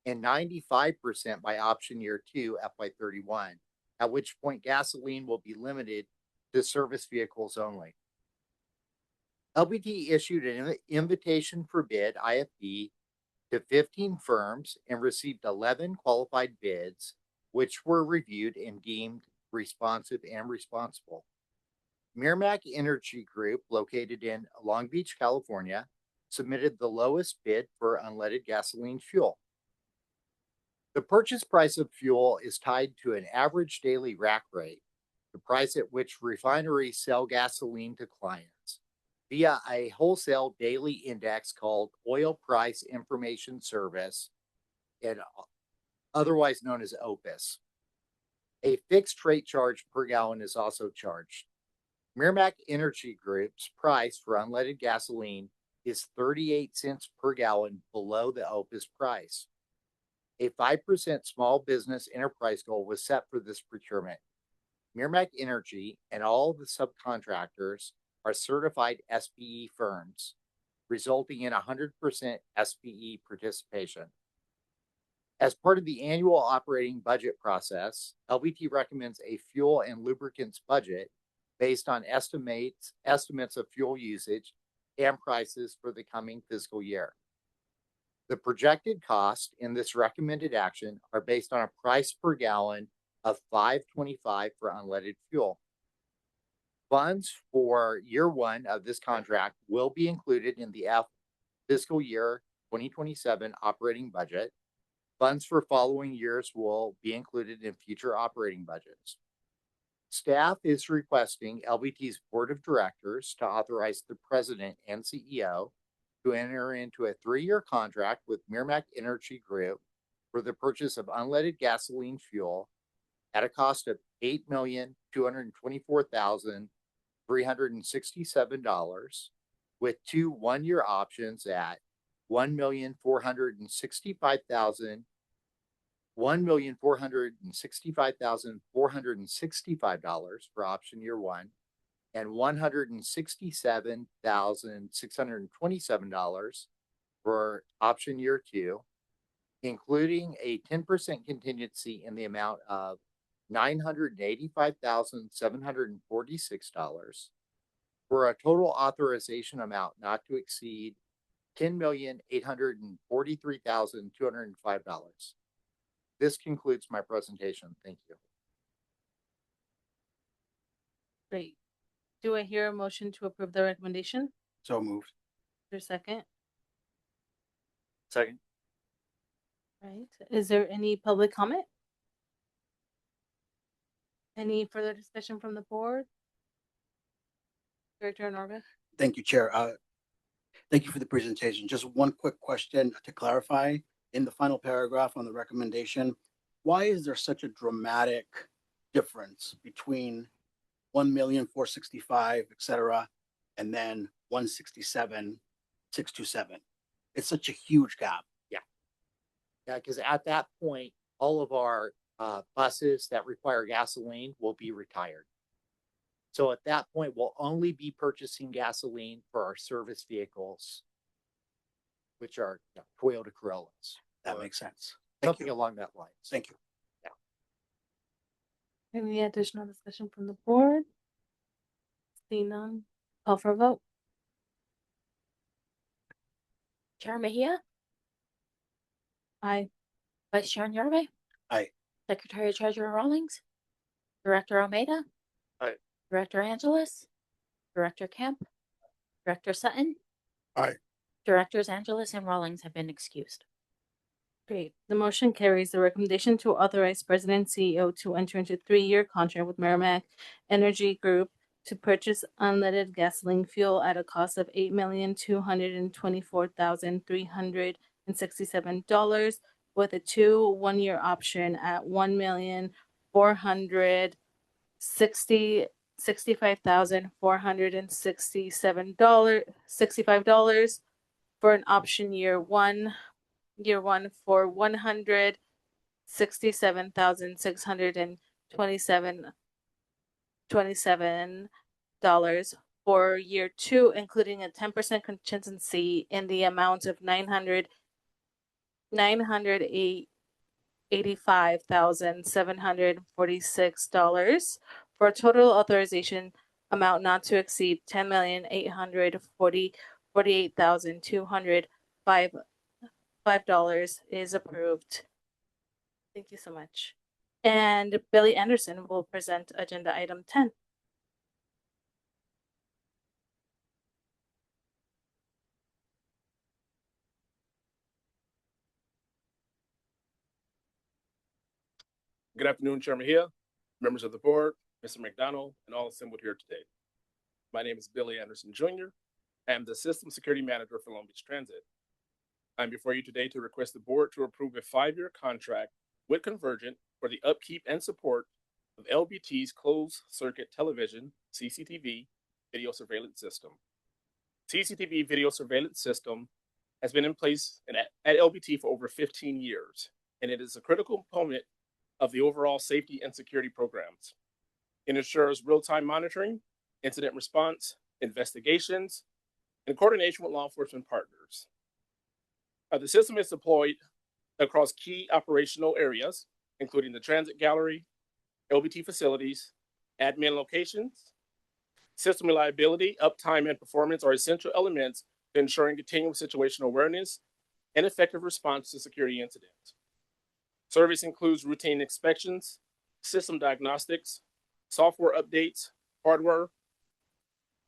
and 95% by option year 2, FY31, at which point gasoline will be limited to service vehicles only. LBT issued an invitation for bid, IFB, to 15 firms and received 11 qualified bids, which were reviewed and deemed responsive and responsible. Mearmac Energy Group, located in Long Beach, California, submitted the lowest bid for unleaded gasoline fuel. The purchase price of fuel is tied to an average daily rack rate, the price at which refineries sell gasoline to clients, via a wholesale daily index called Oil Price Information Service, and otherwise known as OPIS. A fixed rate charge per gallon is also charged. Mearmac Energy Group's price for unleaded gasoline is 38 cents per gallon below the OPIS price. A 5% small business enterprise goal was set for this procurement. Mearmac Energy and all the subcontractors are certified SPE firms, resulting in 100% SPE participation. As part of the annual operating budget process, LBT recommends a fuel and lubricants budget based on estimates of fuel usage and prices for the coming fiscal year. The projected costs in this recommended action are based on a price per gallon of $5.25 for unleaded fuel. Funds for year one of this contract will be included in the fiscal year 2027 operating budget. Funds for following years will be included in future operating budgets. Staff is requesting LBT's Board of Directors to authorize the President and CEO to enter into a 3-year contract with Merrimack Energy Group for the purchase of unleaded gasoline fuel at a cost of $8,224,367 with 2 one-year options at $1,465,465 for option year one and $167,627 for option year two, including a 10% contingency in the amount of $985,746 for a total authorization amount not to exceed $10,843,205. This concludes my presentation. Thank you. Great. Do I hear a motion to approve the recommendation? So moved. Is there a second? Second. Right. Is there any public comment? Any further discussion from the board? Director Norvig? Thank you, Chair. Thank you for the presentation. Just one quick question to clarify. In the final paragraph on the recommendation, why is there such a dramatic difference between 1,465,000, et cetera, and then 167,627? It's such a huge gap. Yeah, because at that point, all of our buses that require gasoline will be retired. So at that point, we'll only be purchasing gasoline for our service vehicles, which are Toyota Corollas. That makes sense. Something along that line. Thank you. Any additional discussion from the board? Seeing none, call for a vote. Chair Mejia, Aye. Vice Chair Nyarve. Aye. Secretary Treasurer Rawlings, Director Almeida. Aye. Director Angeles, Director Kemp, Director Sutton. Aye. Directors Angeles and Rawlings have been excused. Great. The motion carries. The recommendation to authorize President and CEO to enter into 3-year contract with Merrimack Energy Group to purchase unleaded gasoline fuel at a cost of $8,224,367 with a 2 one-year option at $1,465,465 for an option year one for $167,627 for year two, including a 10% contingency in the amount of $985,746 for a total authorization amount not to exceed $10,848,205 is approved. Thank you so much. And Billy Anderson will present agenda item 10. Good afternoon, Chair Mejia, members of the board, Mr. McDonald, and all assembled here today. My name is Billy Anderson Jr. I am the System Security Manager for Long Beach Transit. I'm before you today to request the board to approve a 5-year contract with Convergent for the upkeep and support of LBT's closed circuit television, CCTV, video surveillance system. CCTV video surveillance system has been in place at LBT for over 15 years, and it is a critical component of the overall safety and security programs. It ensures real-time monitoring, incident response, investigations, and coordination with law enforcement partners. The system is deployed across key operational areas, including the transit gallery, LBT facilities, admin locations. System reliability, uptime, and performance are essential elements to ensuring continuous situational awareness and effective response to security incidents. Service includes routine inspections, system diagnostics, software updates, hardware,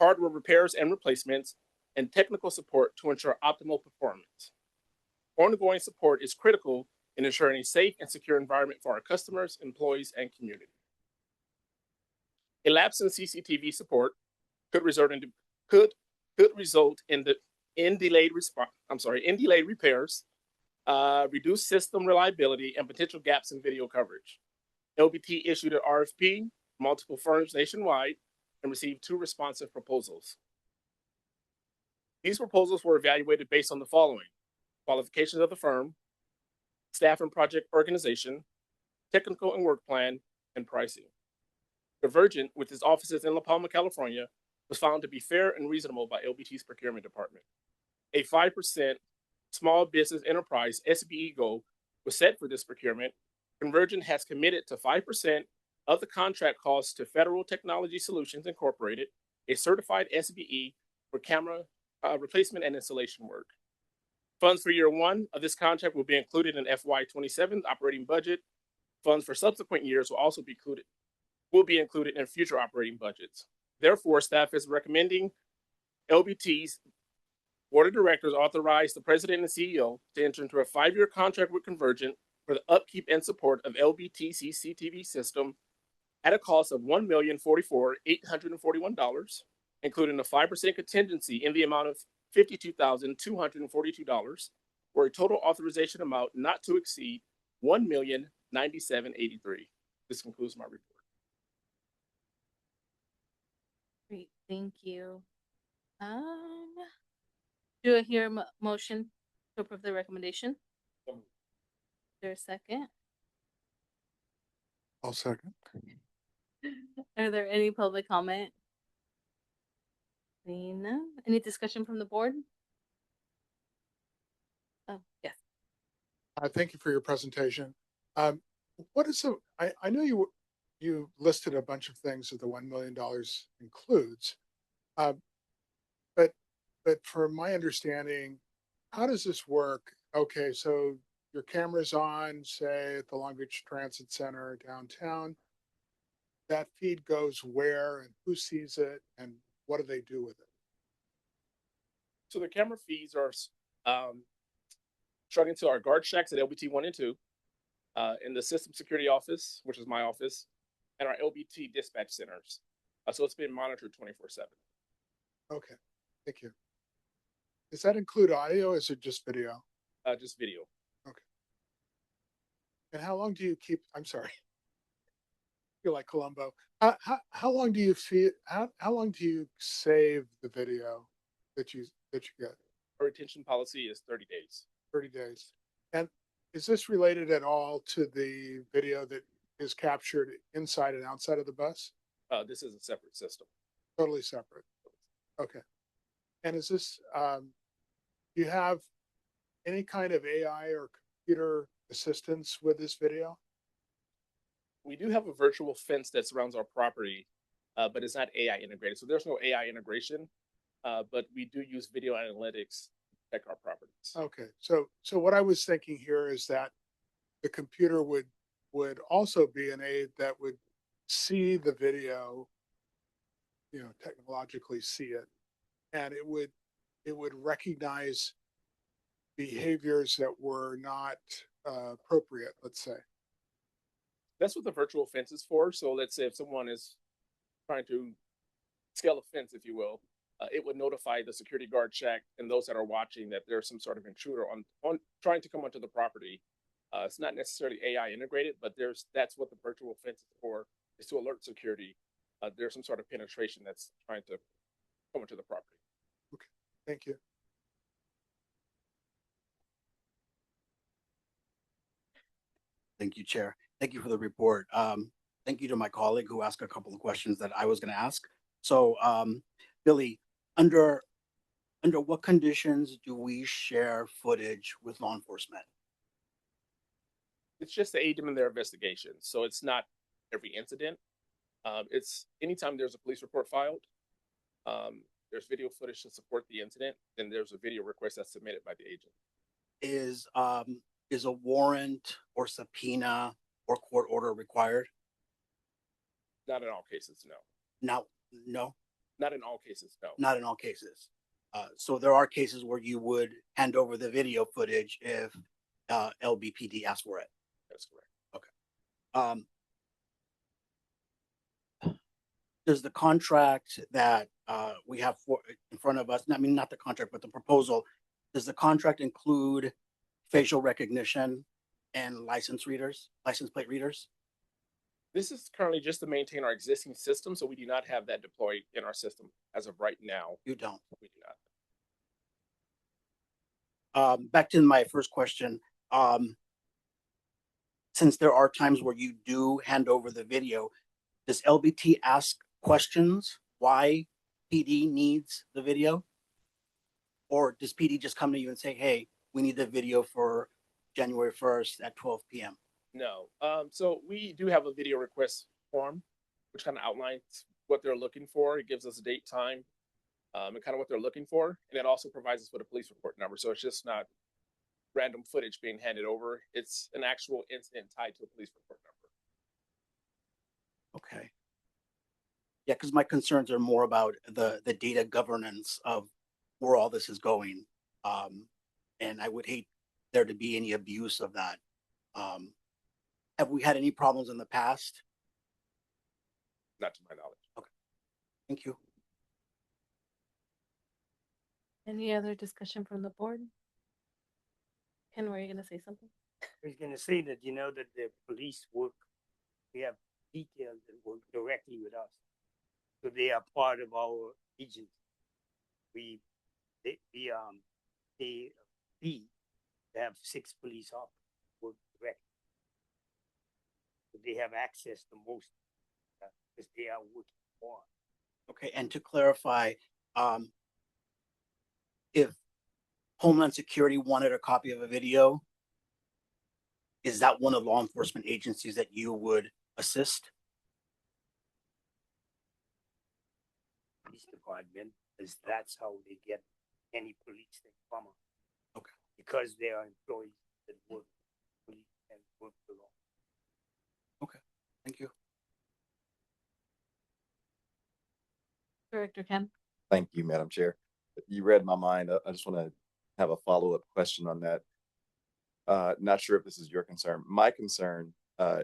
hardware repairs and replacements, and technical support to ensure optimal performance. Ongoing support is critical in ensuring a safe and secure environment for our customers, employees, and community. A lapse in CCTV support could result in delayed repairs, reduced system reliability, and potential gaps in video coverage. LBT issued an RFP, multiple firms nationwide, and received 2 responsive proposals. These proposals were evaluated based on the following: qualifications of the firm, staff and project organization, technical and work plan, and pricing. Convergent, with its offices in La Palma, California, was found to be fair and reasonable by LBT's procurement department. A 5% small business enterprise SBE goal was set for this procurement. Convergent has committed to 5% of the contract costs to Federal Technology Solutions Incorporated, a certified SBE for camera replacement and installation work. Funds for year 1 of this contract will be included in FY27 operating budget. Funds for subsequent years will be included in future operating budgets. Therefore, staff is recommending LBT's Board of Directors authorize the President and CEO to enter into a 5-year contract with Convergent for the upkeep and support of LBT CCTV system at a cost of $1,044,841, including a 5% contingency in the amount of $52,242, for a total authorization amount not to exceed $1,097,083. This concludes my report. Great, thank you. Do I hear a motion to approve the recommendation? Is there a second? I'll second. Are there any public comment? Seeing none. Any discussion from the board? Oh, yes. Thank you for your presentation. What is I know you listed a bunch of things that the $1 million includes, but from my understanding, how does this work? Okay, so your camera's on, say, at the Long Beach Transit Center downtown. That feed goes where, and who sees it, and what do they do with it? So the camera feeds are struck into our guard shacks at LBT 1 and 2, in the system security office, which is my office, and our LBT dispatch centers. So it's been monitored 24/7. Okay, thank you. Does that include audio, or is it just video? Just video. Okay. And how long do you keep? I'm sorry. I feel like Columbo. How long do you feel? How long do you save the video that you get? Our retention policy is 30 days. 30 days. And is this related at all to the video that is captured inside and outside of the bus? This is a separate system. Totally separate. Okay. And is this, do you have any kind of AI or computer assistance with this video? We do have a virtual fence that surrounds our property, but it's not AI integrated. So there's no AI integration, but we do use video analytics to protect our properties. Okay. So what I was thinking here is that the computer would also be an aid that would see the video, technologically see it, and it would recognize behaviors that were not appropriate, let's say. That's what the virtual fence is for. So let's say if someone is trying to scale a fence, if you will, it would notify the security guard shack and those that are watching that there's some sort of intruder on trying to come onto the property. It's not necessarily AI integrated, but that's what the virtual fence is for, is to alert security. There's some sort of penetration that's trying to come into the property. Okay, thank you. Thank you, Chair. Thank you for the report. Thank you to my colleague who asked a couple of questions that I was going to ask. So, Billy, under what conditions do we share footage with law enforcement? It's just to aid them in their investigation. So it's not every incident. It's anytime there's a police report filed, there's video footage to support the incident, then there's a video request that's submitted by the agent. Is a warrant or subpoena or court order required? Not in all cases, no. No. Not in all cases, no. Not in all cases. So there are cases where you would hand over the video footage if LBPD asks for it. That's correct. Does the contract that we have in front of us, I mean, not the contract, but the proposal, does the contract include facial recognition and license plate readers? This is currently just to maintain our existing system, so we do not have that deployed in our system as of right now. You don't? We do not. Back to my first question. Since there are times where you do hand over the video, does LBT ask questions why PD needs the video? Or does PD just come to you and say, hey, we need the video for January 1st at 12 p.m.? No. So we do have a video request form, which kind of outlines what they're looking for. It gives us a date, time, and kind of what they're looking for. And it also provides us with a police report number. So it's just not random footage being handed over. It's an actual incident tied to a police report number. Okay. Yeah, because my concerns are more about the data governance of where all this is going. And I would hate there to be any abuse of that. Have we had any problems in the past? Not to my knowledge. Okay. Thank you. Any other discussion from the board? Ken, were you going to say something? I was going to say that, that the police work, we have details that work directly with us. So they are part of our agency. They have 6 police officers work directly. So they have access to most because they are working for. Okay, and to clarify, if Homeland Security wanted a copy of a video, is that one of the law enforcement agencies that you would assist? Police department, because that's how they get any police thing from them. Okay. Because they are employees that work police and work the law. Okay, thank you. Director Ken? Thank you, Madam Chair. You read my mind. I just want to have a follow-up question on that. Not sure if this is your concern. My concern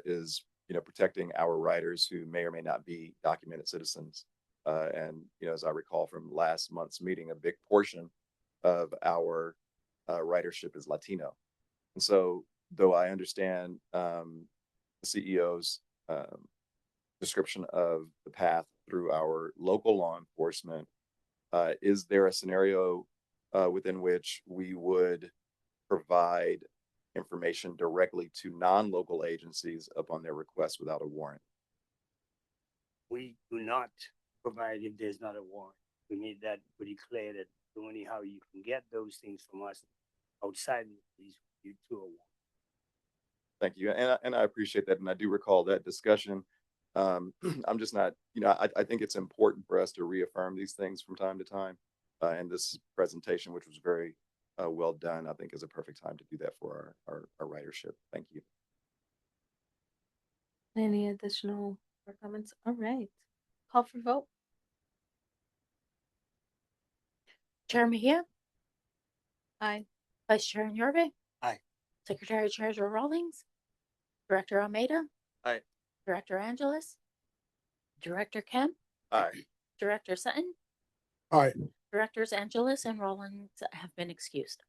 is, protecting our writers who may or may not be documented citizens. And, as I recall from last month's meeting, a big portion of our ridership is Latino. And so, though I understand the CEO's description of the path through our local law enforcement, is there a scenario within which we would provide information directly to non-local agencies upon their request without a warrant? We do not provide if there's not a warrant. We made that pretty clear that the only how you can get those things from us outside of these you to a warrant. Thank you, and I appreciate that, and I do recall that discussion. I'm just not, I think it's important for us to reaffirm these things from time to time. And this presentation, which was very well done, I think is a perfect time to do that for our ridership. Thank you. Any additional comments? All right. Call for vote. Chair Mejia? Aye. Vice Chair Yorbe? Aye. Secretary Treasurer Rawlings? Director Almeida? Aye. Director Angeles? Director Kemp? Aye. Director Sutton? Aye. Directors Angeles and Rawlings have been excused.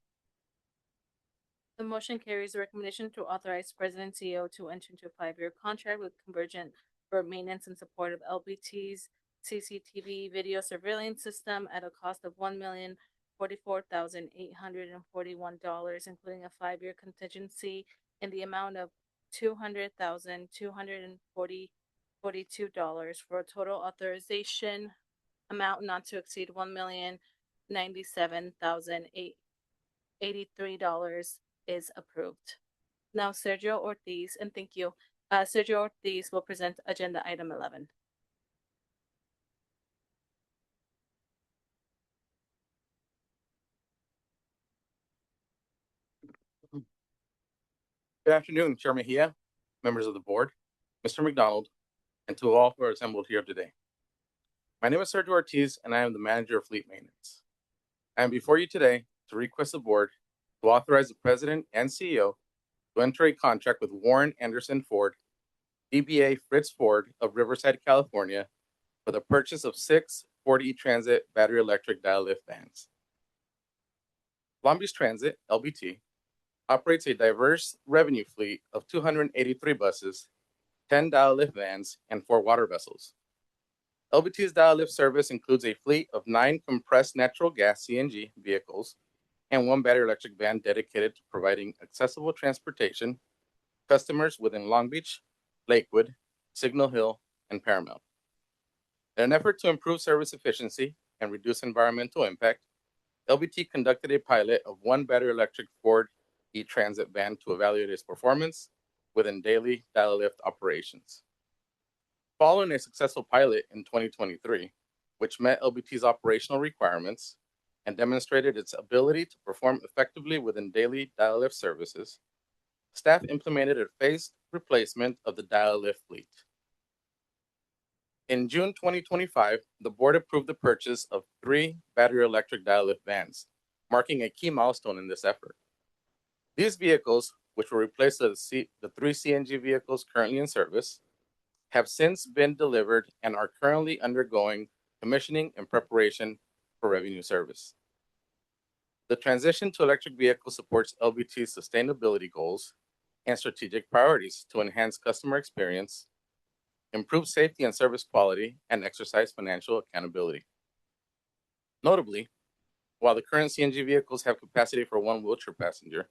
The motion carries the recommendation to authorize President CEO to enter into a 5-year contract with Convergent for maintenance and support of LBT's CCTV video surveillance system at a cost of $1,044,841, including a 5-year contingency in the amount of $200,242 for a total authorization amount not to exceed $1,097,083 is approved. Now Sergio Ortiz, and thank you. Sergio Ortiz will present agenda item 11. Good afternoon, Chair Mejia, members of the board, Mr. McDonald, and to all who are assembled here today. My name is Sergio Ortiz, and I am the manager of fleet maintenance. I am before you today to request the board to authorize the president and CEO to enter a contract with Warren Anderson Ford, DBA Fritz Ford of Riverside, California, for the purchase of 6 Ford E-Transit battery electric dial lift vans. Long Beach Transit, LBT, operates a diverse revenue fleet of 283 buses, 10 dial lift vans, and 4 water vessels. LBT's dial lift service includes a fleet of 9 compressed natural gas (CNG) vehicles and 1 battery electric van dedicated to providing accessible transportation to customers within Long Beach, Lakewood, Signal Hill, and Paramount. In an effort to improve service efficiency and reduce environmental impact, LBT conducted a pilot of 1 battery electric Ford E-Transit van to evaluate its performance within daily dial lift operations. Following a successful pilot in 2023, which met LBT's operational requirements and demonstrated its ability to perform effectively within daily dial lift services, staff implemented a phased replacement of the dial lift fleet. In June 2025, the board approved the purchase of 3 battery electric dial lift vans, marking a key milestone in this effort. These vehicles, which will replace the 3 CNG vehicles currently in service, have since been delivered and are currently undergoing commissioning and preparation for revenue service. The transition to electric vehicles supports LBT's sustainability goals and strategic priorities to enhance customer experience, improve safety and service quality, and exercise financial accountability. Notably, while the current CNG vehicles have capacity for 1 wheelchair passenger,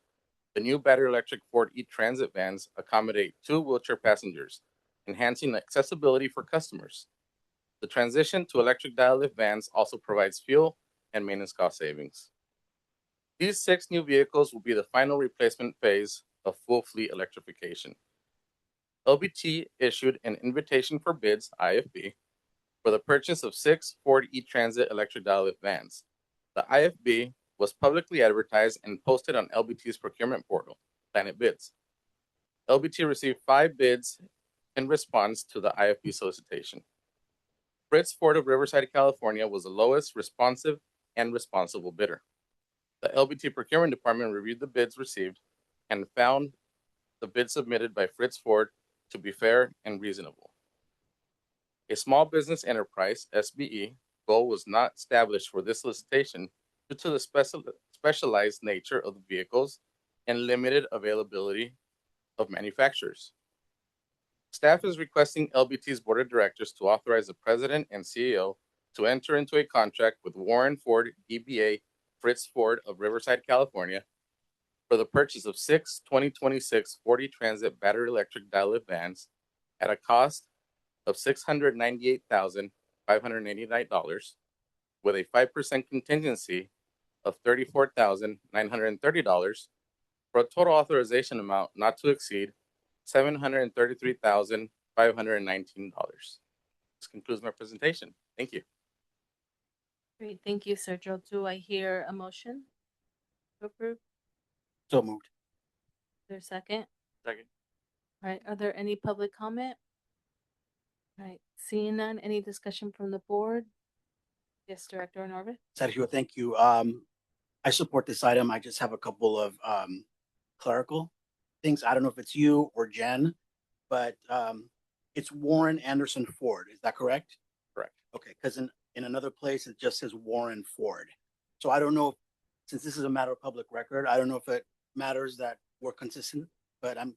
the new battery electric Ford E-Transit vans accommodate 2 wheelchair passengers, enhancing accessibility for customers. The transition to electric dial lift vans also provides fuel and maintenance cost savings. These 6 new vehicles will be the final replacement phase of full fleet electrification. LBT issued an invitation for bids, IFB, for the purchase of 6 Ford E-Transit electric dial lift vans. The IFB was publicly advertised and posted on LBT's procurement portal, Planet Bids. LBT received 5 bids in response to the IFB solicitation. Fritz Ford of Riverside, California was the lowest responsive and responsible bidder. The LBT procurement department reviewed the bids received and found the bid submitted by Fritz Ford to be fair and reasonable. A small business enterprise, SBE, goal was not established for this solicitation due to the specialized nature of the vehicles and limited availability of manufacturers. Staff is requesting LBT's board of directors to authorize the president and CEO to enter into a contract with Warren Ford, DBA Fritz Ford of Riverside, California, for the purchase of 6 2026 Ford E-Transit battery electric dial lift vans at a cost of $698,589, with a 5% contingency of $34,930, for a total authorization amount not to exceed $733,519. This concludes my presentation. Thank you. Great, thank you, Sergio. Do I hear a motion to approve? So moved. Is there a second? Second. All right, are there any public comment? All right, seeing none, any discussion from the board? Yes, Director Norvin. Sergio, thank you. I support this item. I just have a couple of clerical things. I don't know if it's you or Jen, but it's Warren Anderson Ford. Is that correct? Correct. Okay, because in another place it just says Warren Ford. So I don't know, since this is a matter of public record, I don't know if it matters that we're consistent, but I'm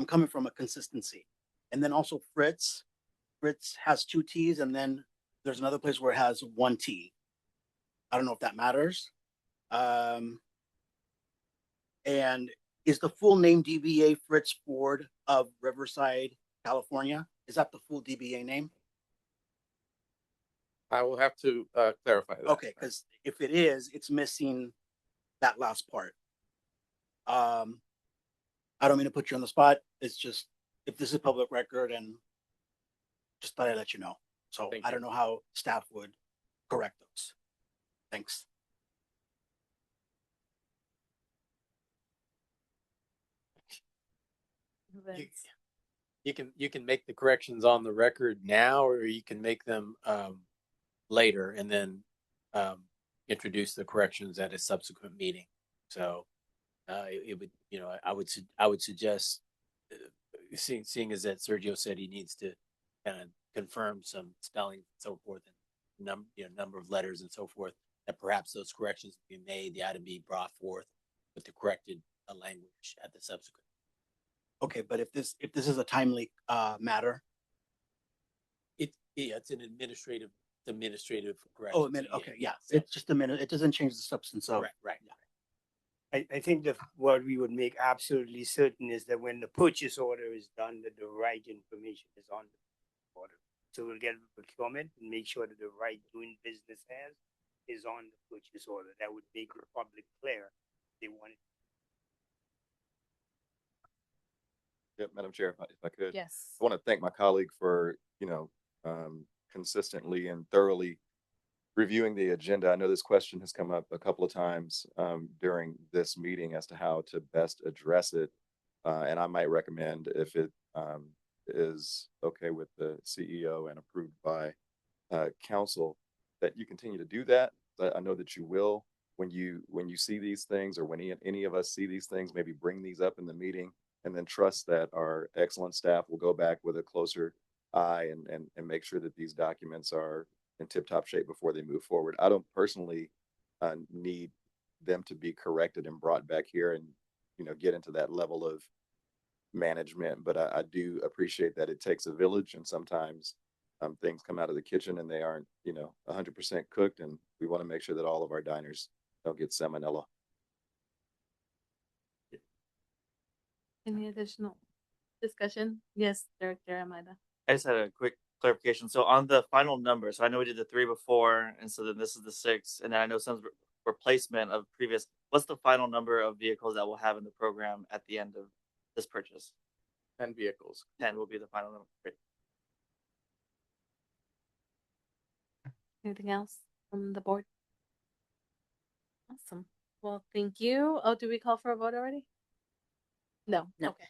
coming from a consistency. And then also Fritz has 2 T's, and then there's another place where it has 1 T. I don't know if that matters. And is the full name DBA Fritz Ford of Riverside, California? Is that the full DBA name? I will have to clarify that. Okay, because if it is, it's missing that last part. I don't mean to put you on the spot. It's just, if this is public record, and just thought I'd let you know. So I don't know how staff would correct those. Thanks. You can make the corrections on the record now, or you can make them later and then introduce the corrections at a subsequent meeting. So it would, I would suggest, seeing as that Sergio said he needs to kind of confirm some spelling and so forth, and number of letters and so forth, that perhaps those corrections be made, the item be brought forth with the corrected language at the subsequent. Okay, but if this is a timely matter. It's an administrative correction. Oh, a minute. Okay, yeah, it's just a minute. It doesn't change the substance of. Right. I think that what we would make absolutely certain is that when the purchase order is done, that the right information is on the order. So we'll get procurement and make sure that the right doing business as is on the purchase order. That would make the public clear they want it. Yeah, Madam Chair, if I could. Yes. I want to thank my colleague for, consistently and thoroughly reviewing the agenda. I know this question has come up a couple of times during this meeting as to how to best address it. And I might recommend, if it is okay with the CEO and approved by council, that you continue to do that. I know that you will. When you see these things, or when any of us see these things, maybe bring these up in the meeting, and then trust that our excellent staff will go back with a closer eye and make sure that these documents are in tip-top shape before they move forward. I don't personally need them to be corrected and brought back here and get into that level of management, but I do appreciate that it takes a village, and sometimes things come out of the kitchen and they aren't 100% cooked, and we want to make sure that all of our diners don't get salmonella. Any additional discussion? Yes, Director Amida. I just had a quick clarification. So on the final number, so I know we did the 3 before, and so then this is the 6, and then I know some replacement of previous. What's the final number of vehicles that we'll have in the program at the end of this purchase? 10 vehicles. 10 will be the final number. Great. Anything else from the board? Awesome. Well, thank you. Oh, do we call for a vote already? No. Okay.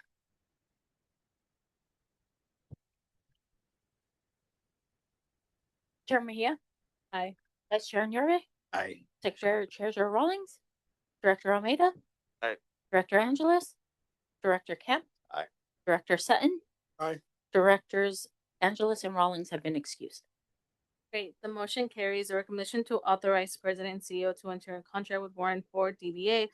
Chair Mejia. Aye. Vice Chair Nuri. Aye. Treasurer Rawlings. Director Almeida. Aye. Director Angeles. Director Kemp. Aye. Director Sutton. Aye. Directors Angeles and Rawlings have been excused. Great. The motion carries. A recommendation to authorize President and CEO to enter a contract with Warren Ford DBA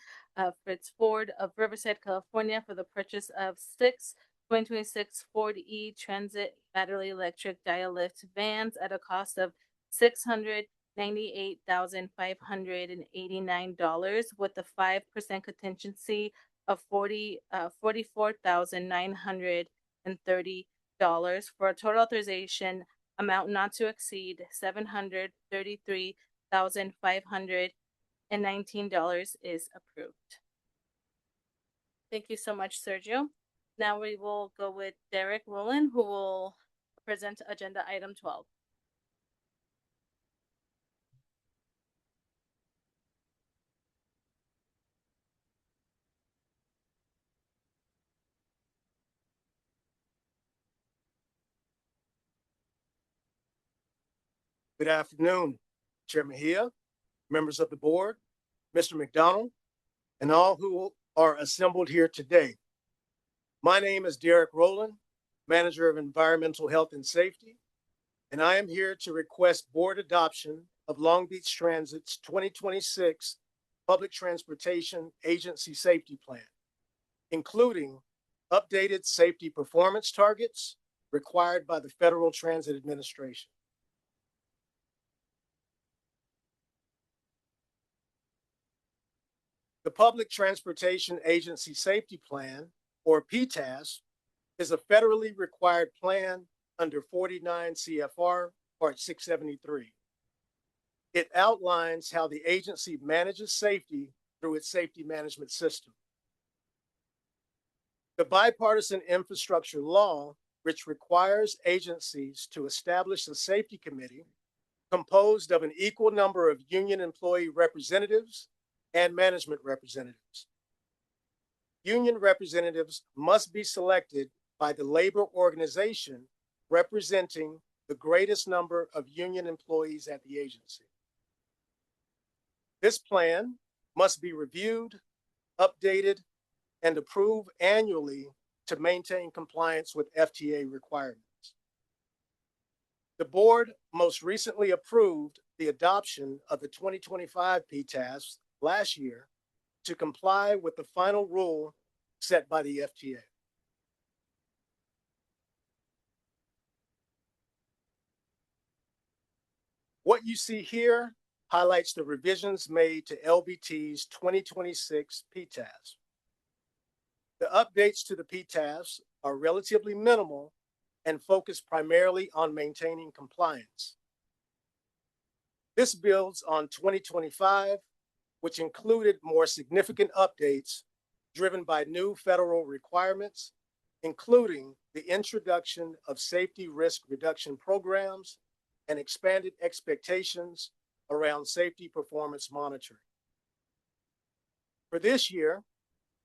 Fritz Ford of Riverside, California, for the purchase of 6 2026 Ford E-Transit battery electric dial-lift vans at a cost of $698,589, with a 5% contingency of $44,930, for a total authorization amount not to exceed $733,519 is approved. Thank you so much, Sergio. Now we will go with Derek Rowland, who will present agenda item 12. Good afternoon, Chair Mejia, members of the board, Mr. McDonald, and all who are assembled here today. My name is Derek Rowland, Manager of Environmental Health and Safety, and I am here to request board adoption of Long Beach Transit's 2026 Public Transportation Agency Safety Plan, including updated safety performance targets required by the Federal Transit Administration. The Public Transportation Agency Safety Plan, or PTAS, is a federally required plan under 49 CFR Part 673. It outlines how the agency manages safety through its safety management system. The bipartisan infrastructure law, which requires agencies to establish a safety committee composed of an equal number of union employee representatives and management representatives. Union representatives must be selected by the labor organization representing the greatest number of union employees at the agency. This plan must be reviewed, updated, and approved annually to maintain compliance with FTA requirements. The board most recently approved the adoption of the 2025 PTAS last year to comply with the final rule set by the FTA. What you see here highlights the revisions made to LBT's 2026 PTAS. The updates to the PTAS are relatively minimal and focus primarily on maintaining compliance. This builds on 2025, which included more significant updates driven by new federal requirements, including the introduction of safety risk reduction programs and expanded expectations around safety performance monitoring. For this year,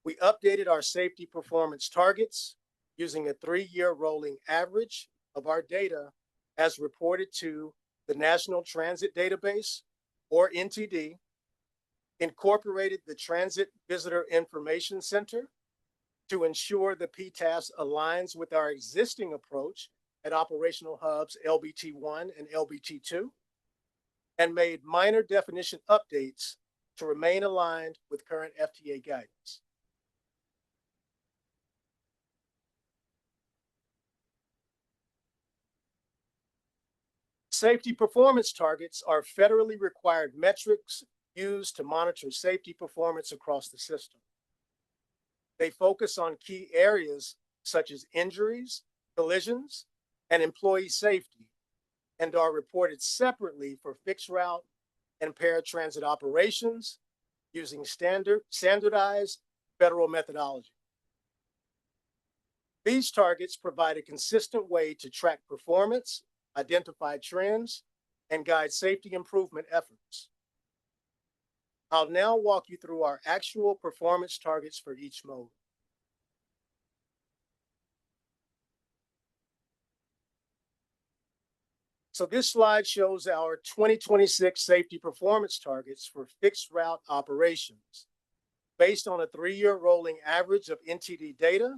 we updated our safety performance targets using a 3-year rolling average of our data as reported to the National Transit Database, or NTD, incorporated the Transit Visitor Information Center to ensure the PTAS aligns with our existing approach at operational hubs LBT1 and LBT2, and made minor definition updates to remain aligned with current FTA guidance. Safety performance targets are federally required metrics used to monitor safety performance across the system. They focus on key areas such as injuries, collisions, and employee safety, and are reported separately for fixed route and paratransit operations using standardized federal methodology. These targets provide a consistent way to track performance, identify trends, and guide safety improvement efforts. I'll now walk you through our actual performance targets for each mode. So this slide shows our 2026 safety performance targets for fixed route operations based on a 3-year rolling average of NTD data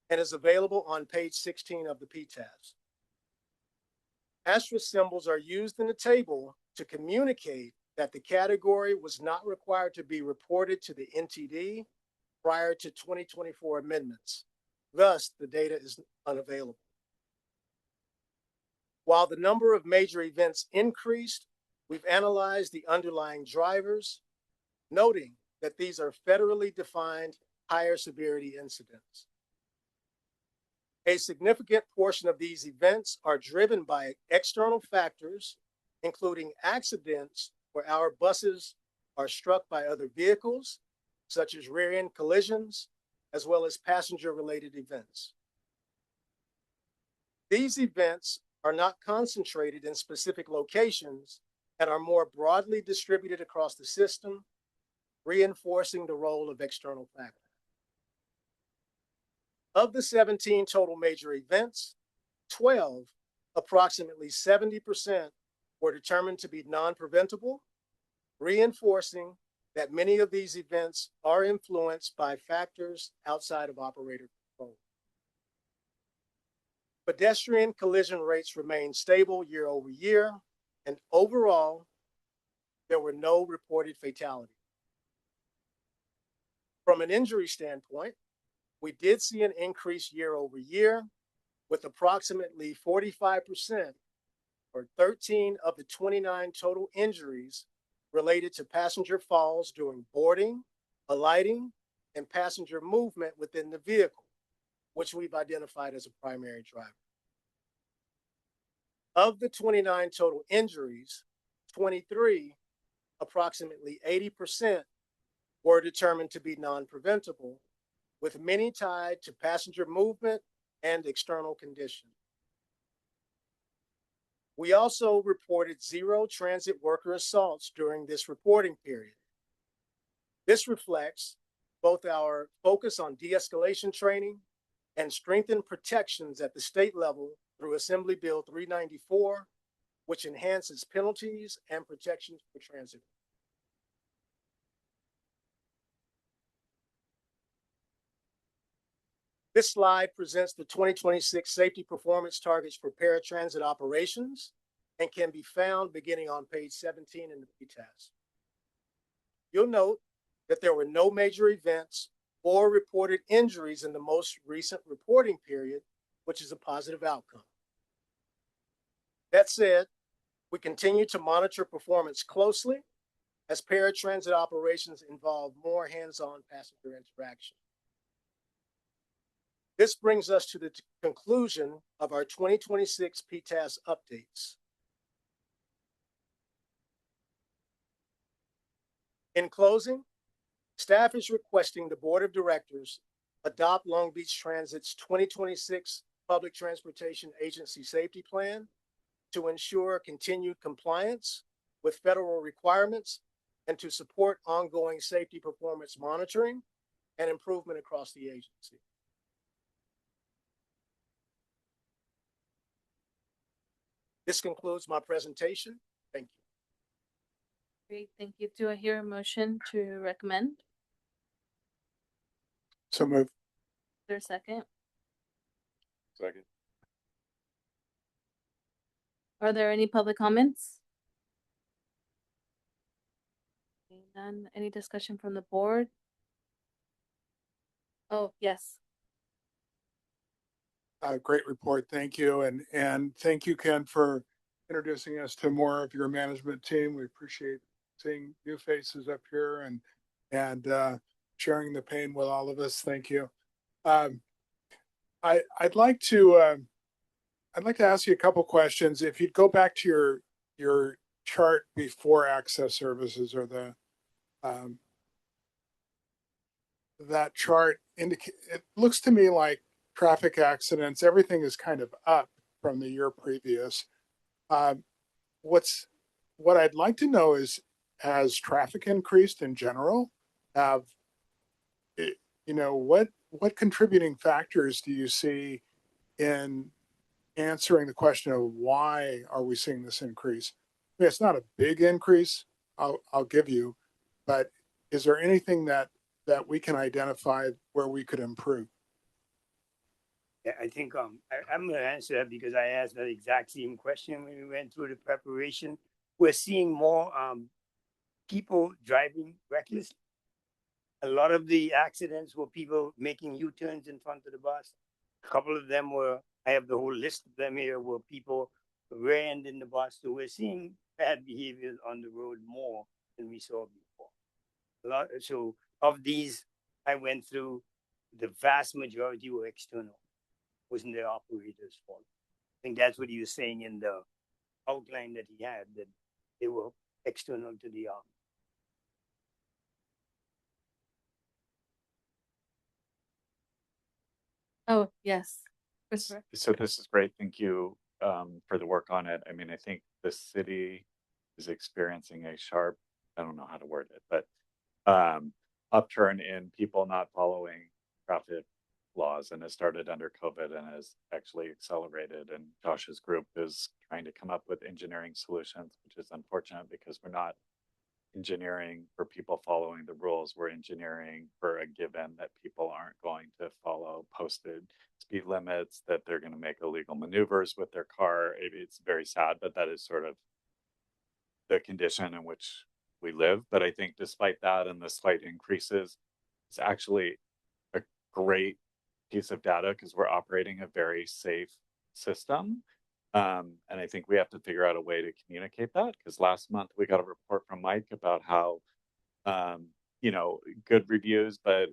and is available on page 16 of the PTAS. Asterisk symbols are used in the table to communicate that the category was not required to be reported to the NTD prior to 2024 amendments. Thus, the data is unavailable. While the number of major events increased, we've analyzed the underlying drivers, noting that these are federally defined higher severity incidents. A significant portion of these events are driven by external factors, including accidents where our buses are struck by other vehicles, such as rear-end collisions, as well as passenger-related events. These events are not concentrated in specific locations and are more broadly distributed across the system, reinforcing the role of external factors. Of the 17 total major events, 12, approximately 70%, were determined to be non-preventable, reinforcing that many of these events are influenced by factors outside of operator control. Pedestrian collision rates remain stable year over year, and overall, there were no reported fatalities. From an injury standpoint, we did see an increase year over year, with approximately 45%, or 13 of the 29 total injuries related to passenger falls during boarding, alighting, and passenger movement within the vehicle, which we've identified as a primary driver. Of the 29 total injuries, 23, approximately 80%, were determined to be non-preventable, with many tied to passenger movement and external conditions. We also reported 0 transit worker assaults during this reporting period. This reflects both our focus on de-escalation training and strengthened protections at the state level through Assembly Bill 394, which enhances penalties and protections for transit. This slide presents the 2026 safety performance targets for paratransit operations and can be found beginning on page 17 in the PTAS. You'll note that there were no major events or reported injuries in the most recent reporting period, which is a positive outcome. That said, we continue to monitor performance closely as paratransit operations involve more hands-on passenger interaction. This brings us to the conclusion of our 2026 PTAS updates. In closing, staff is requesting the Board of Directors adopt Long Beach Transit's 2026 Public Transportation Agency Safety Plan to ensure continued compliance with federal requirements and to support ongoing safety performance monitoring and improvement across the agency. This concludes my presentation. Thank you. Great, thank you. Do I hear a motion to recommend? So move. Is there a second? Second. Are there any public comments? None. Any discussion from the board? Oh, yes. Great report. Thank you. And thank you, Ken, for introducing us to more of your management team. We appreciate seeing new faces up here and sharing the pain with all of us. Thank you. I'd like to ask you a couple questions. If you'd go back to your chart before access services, or the that chart it looks to me like traffic accidents, everything is kind of up from the year previous. What I'd like to know is, has traffic increased in general? What contributing factors do you see in answering the question of why are we seeing this increase? I mean, it's not a big increase, I'll give you, but is there anything that we can identify where we could improve? Yeah, I think I'm going to answer that because I asked that exact same question when we went through the preparation. We're seeing more people driving recklessly. A lot of the accidents were people making U-turns in front of the bus. A couple of them were, I have the whole list of them here, where people ran in the bus. So we're seeing bad behavior on the road more than we saw before. So of these, I went through, the vast majority were external. Wasn't the operator's fault. I think that's what he was saying in the outline that he had, that they were external to the office. Oh, yes. Christopher? So this is great. Thank you for the work on it. I mean, I think the city is experiencing a sharp, I don't know how to word it, but upturn in people not following traffic laws, and it started under COVID and has actually accelerated. And Josh's group is trying to come up with engineering solutions, which is unfortunate because we're not engineering for people following the rules. We're engineering for a given that people aren't going to follow posted speed limits, that they're going to make illegal maneuvers with their car. It's very sad, but that is sort of the condition in which we live. But I think despite that and the slight increases, it's actually a great piece of data because we're operating a very safe system. And I think we have to figure out a way to communicate that, because last month we got a report from Mike about how, good reviews, but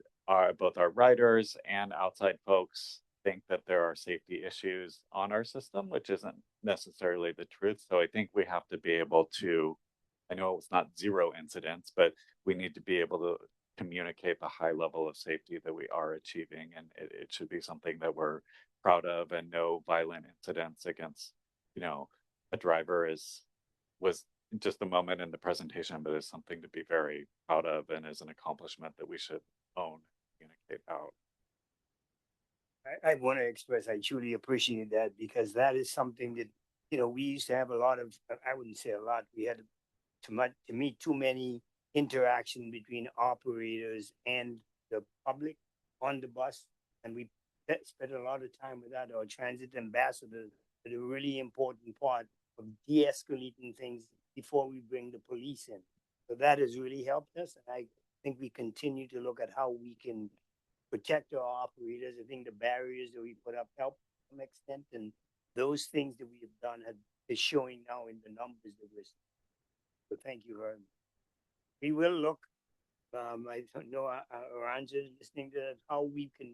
both our riders and outside folks think that there are safety issues on our system, which isn't necessarily the truth. So I think we have to be able to, I know it's not zero incidents, but we need to be able to communicate the high level of safety that we are achieving. And it should be something that we're proud of, and no violent incidents against, a driver was just a moment in the presentation, but it's something to be very proud of and is an accomplishment that we should own, communicate out. I want to express I truly appreciate that, because that is something that, we used to have a lot of, I wouldn't say a lot, we had to me too many interaction between operators and the public on the bus, and we spent a lot of time with that. Our transit ambassadors did a really important part of de-escalating things before we bring the police in. So that has really helped us, and I think we continue to look at how we can protect our operators. I think the barriers that we put up help to some extent, and those things that we have done is showing now in the numbers that we're seeing. So thank you very much. We will look. I don't know, Aranja is listening to that, how we can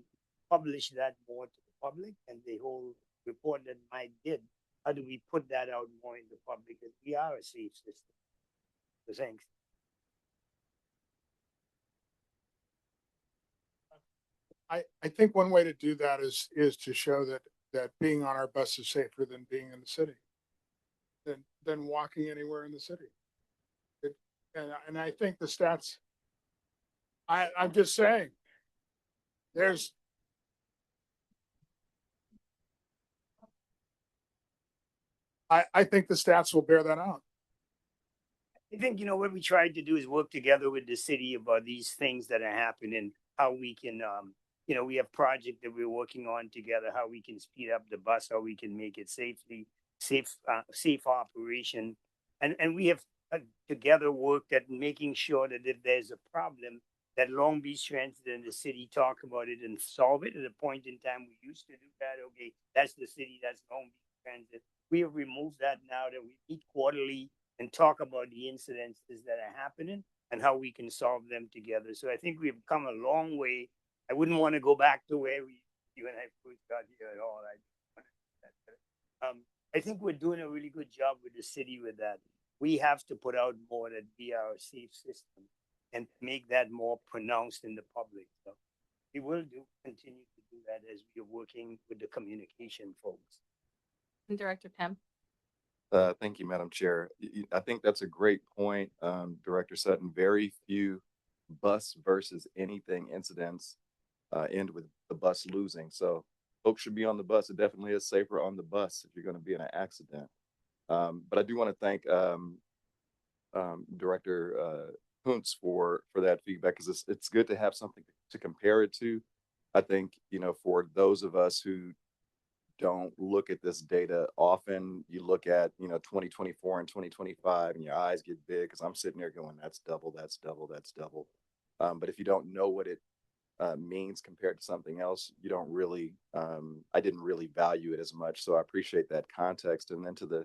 publish that more to the public, and the whole report that Mike did. How do we put that out more in the public? Because we are a safe system. So thanks. I think one way to do that is to show that being on our bus is safer than being in the city, than walking anywhere in the city. And I think the stats. I'm just saying. I think the stats will bear that out. I think, what we tried to do is work together with the city about these things that are happening, how we can, we have projects that we're working on together, how we can speed up the bus, how we can make it safe operation. And we have together worked at making sure that if there's a problem, that Long Beach Transit and the city talk about it and solve it. At a point in time, we used to do that. Okay, that's the city, that's Long Beach Transit. We have removed that now that we meet quarterly and talk about the incidences that are happening and how we can solve them together. So I think we've come a long way. I wouldn't want to go back to where when I first got here at all. I think we're doing a really good job with the city with that. We have to put out more that we are a safe system and make that more pronounced in the public. So we will continue to do that as we are working with the communication folks. And Director Kemp. Thank you, Madam Chair. I think that's a great point, Director Sutton. Very few bus versus anything incidents end with the bus losing. So folks should be on the bus. It definitely is safer on the bus if you're going to be in an accident. But I do want to thank Director Kuntz for that feedback, because it's good to have something to compare it to. I think, for those of us who don't look at this data often, you look at 2024 and 2025 and your eyes get big, because I'm sitting there going, that's double, that's double, that's double. But if you don't know what it means compared to something else, you don't really I didn't really value it as much. So I appreciate that context. And then to the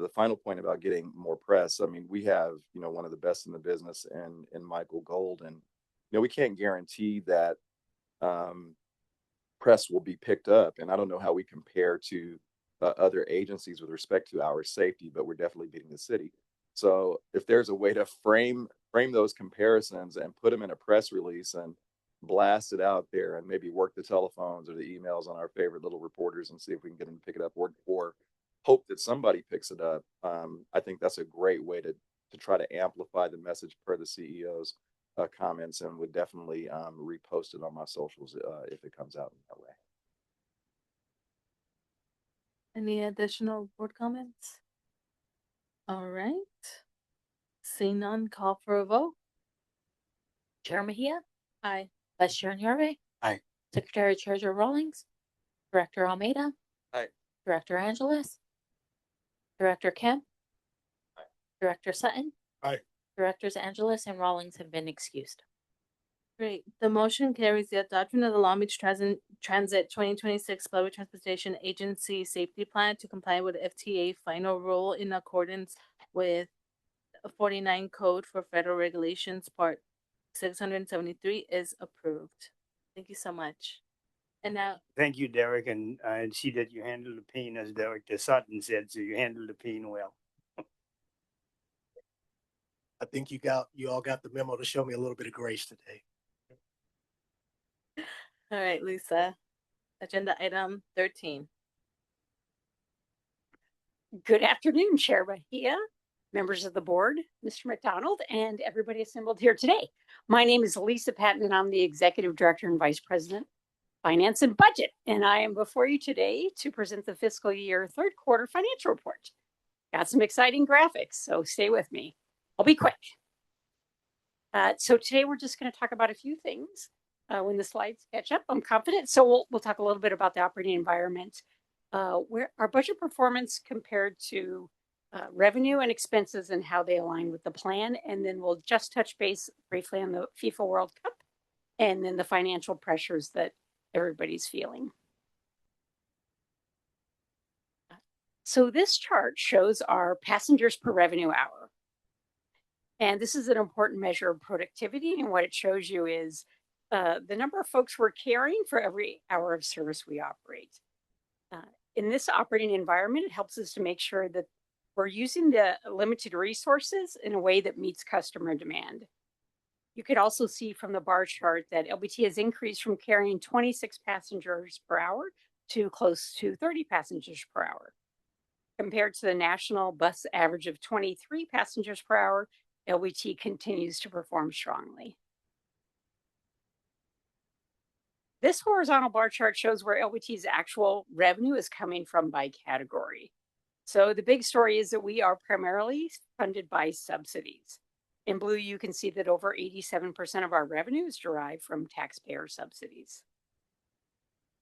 final point about getting more press, I mean, we have one of the best in the business in Michael Gold, and we can't guarantee that press will be picked up. And I don't know how we compare to other agencies with respect to our safety, but we're definitely beating the city. So if there's a way to frame those comparisons and put them in a press release and blast it out there, and maybe work the telephones or the emails on our favorite little reporters and see if we can get them to pick it up, or hope that somebody picks it up. I think that's a great way to try to amplify the message per the CEO's comments, and would definitely repost it on my socials if it comes out in that way. Any additional board comments? All right. Seeing none, call for a vote. Chair Mejia? Aye. Vice Chair Nyorbe? Aye. Secretary Treasurer Rawlings? Director Almeida? Aye. Director Angeles? Director Kemp? Aye. Director Sutton? Aye. Directors Angeles and Rawlings have been excused. Great. The motion carries the adoption of the Long Beach Transit 2026 Public Transportation Agency Safety Plan to comply with FTA final rule in accordance with 49 Code for Federal Regulations Part 673 is approved. Thank you so much. And now, Thank you, Derek, and I see that you handled the pain, as Director Sutton said, so you handled the pain well. I think you all got the memo to show me a little bit of grace today. all right, Lisa. Agenda item 13. Good afternoon, Chair Mejia, members of the board, Mr. McDonald, and everybody assembled here today. My name is Lisa Patton, and I'm the Executive Director and Vice President Finance and Budget, and I am before you today to present the fiscal year third quarter financial report. Got some exciting graphics, so stay with me. I'll be quick. So today we're just going to talk about a few things. When the slides catch up, I'm confident. So we'll talk a little bit about the operating environment, where our budget performance compared to revenue and expenses and how they align with the plan. And then we'll just touch base briefly on the FIFA World Cup and then the financial pressures that everybody's feeling. So this chart shows our passengers per revenue hour. And this is an important measure of productivity. And what it shows you is the number of folks we're carrying for every hour of service we operate. In this operating environment, it helps us to make sure that we're using the limited resources in a way that meets customer demand. You could also see from the bar chart that LBT has increased from carrying 26 passengers per hour to close to 30 passengers per hour. Compared to the national bus average of 23 passengers per hour, LBT continues to perform strongly. This horizontal bar chart shows where LBT's actual revenue is coming from by category. So the big story is that we are primarily funded by subsidies. In blue, you can see that over 87% of our revenue is derived from taxpayer subsidies.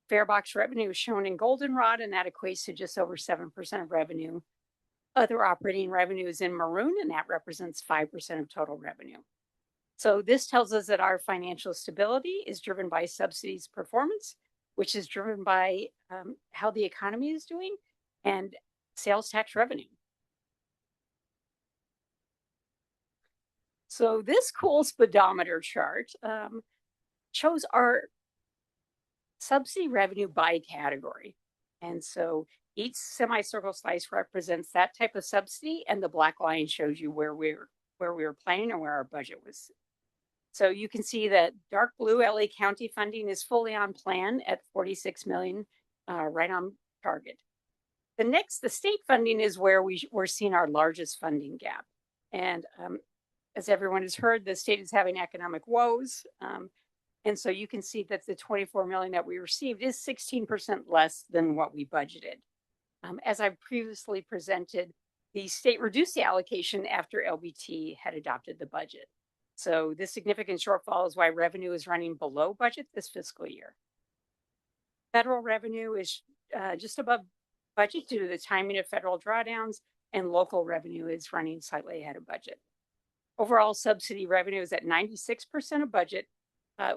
Farebox revenue is shown in goldenrod, and that equates to just over 7% of revenue. Other operating revenue is in maroon, and that represents 5% of total revenue. So this tells us that our financial stability is driven by subsidies performance, which is driven by how the economy is doing, and sales tax revenue. So this cool speedometer chart shows our subsidy revenue by category. And so each semicircle slice represents that type of subsidy, and the black line shows you where we were planning and where our budget was. So you can see that dark blue LA County funding is fully on plan at $46 million, right on target. The state funding is where we're seeing our largest funding gap. And as everyone has heard, the state is having economic woes. And so you can see that the $24 million that we received is 16% less than what we budgeted. As I previously presented, the state reduced the allocation after LBT had adopted the budget. So this significant shortfall is why revenue is running below budget this fiscal year. Federal revenue is just above budget due to the timing of federal drawdowns, and local revenue is running slightly ahead of budget. Overall subsidy revenue is at 96% of budget,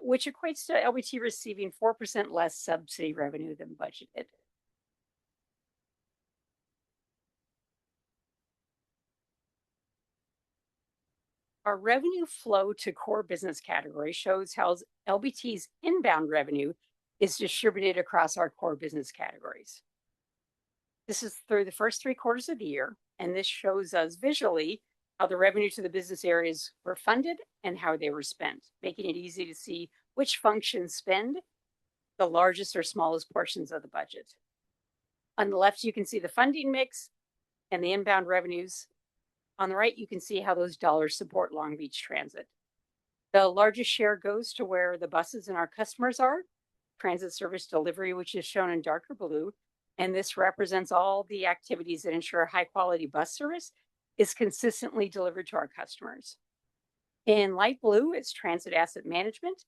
which equates to LBT receiving 4% less subsidy revenue than budgeted. Our revenue flow to core business category shows how LBT's inbound revenue is distributed across our core business categories. This is through the first 3 quarters of the year, and this shows us visually how the revenue to the business areas were funded and how they were spent, making it easy to see which functions spend the largest or smallest portions of the budget. On the left, you can see the funding mix and the inbound revenues. On the right, you can see how those dollars support Long Beach Transit. The largest share goes to where the buses and our customers are, transit service delivery, which is shown in darker blue. And this represents all the activities that ensure high quality bus service is consistently delivered to our customers. In light blue, it's transit asset management.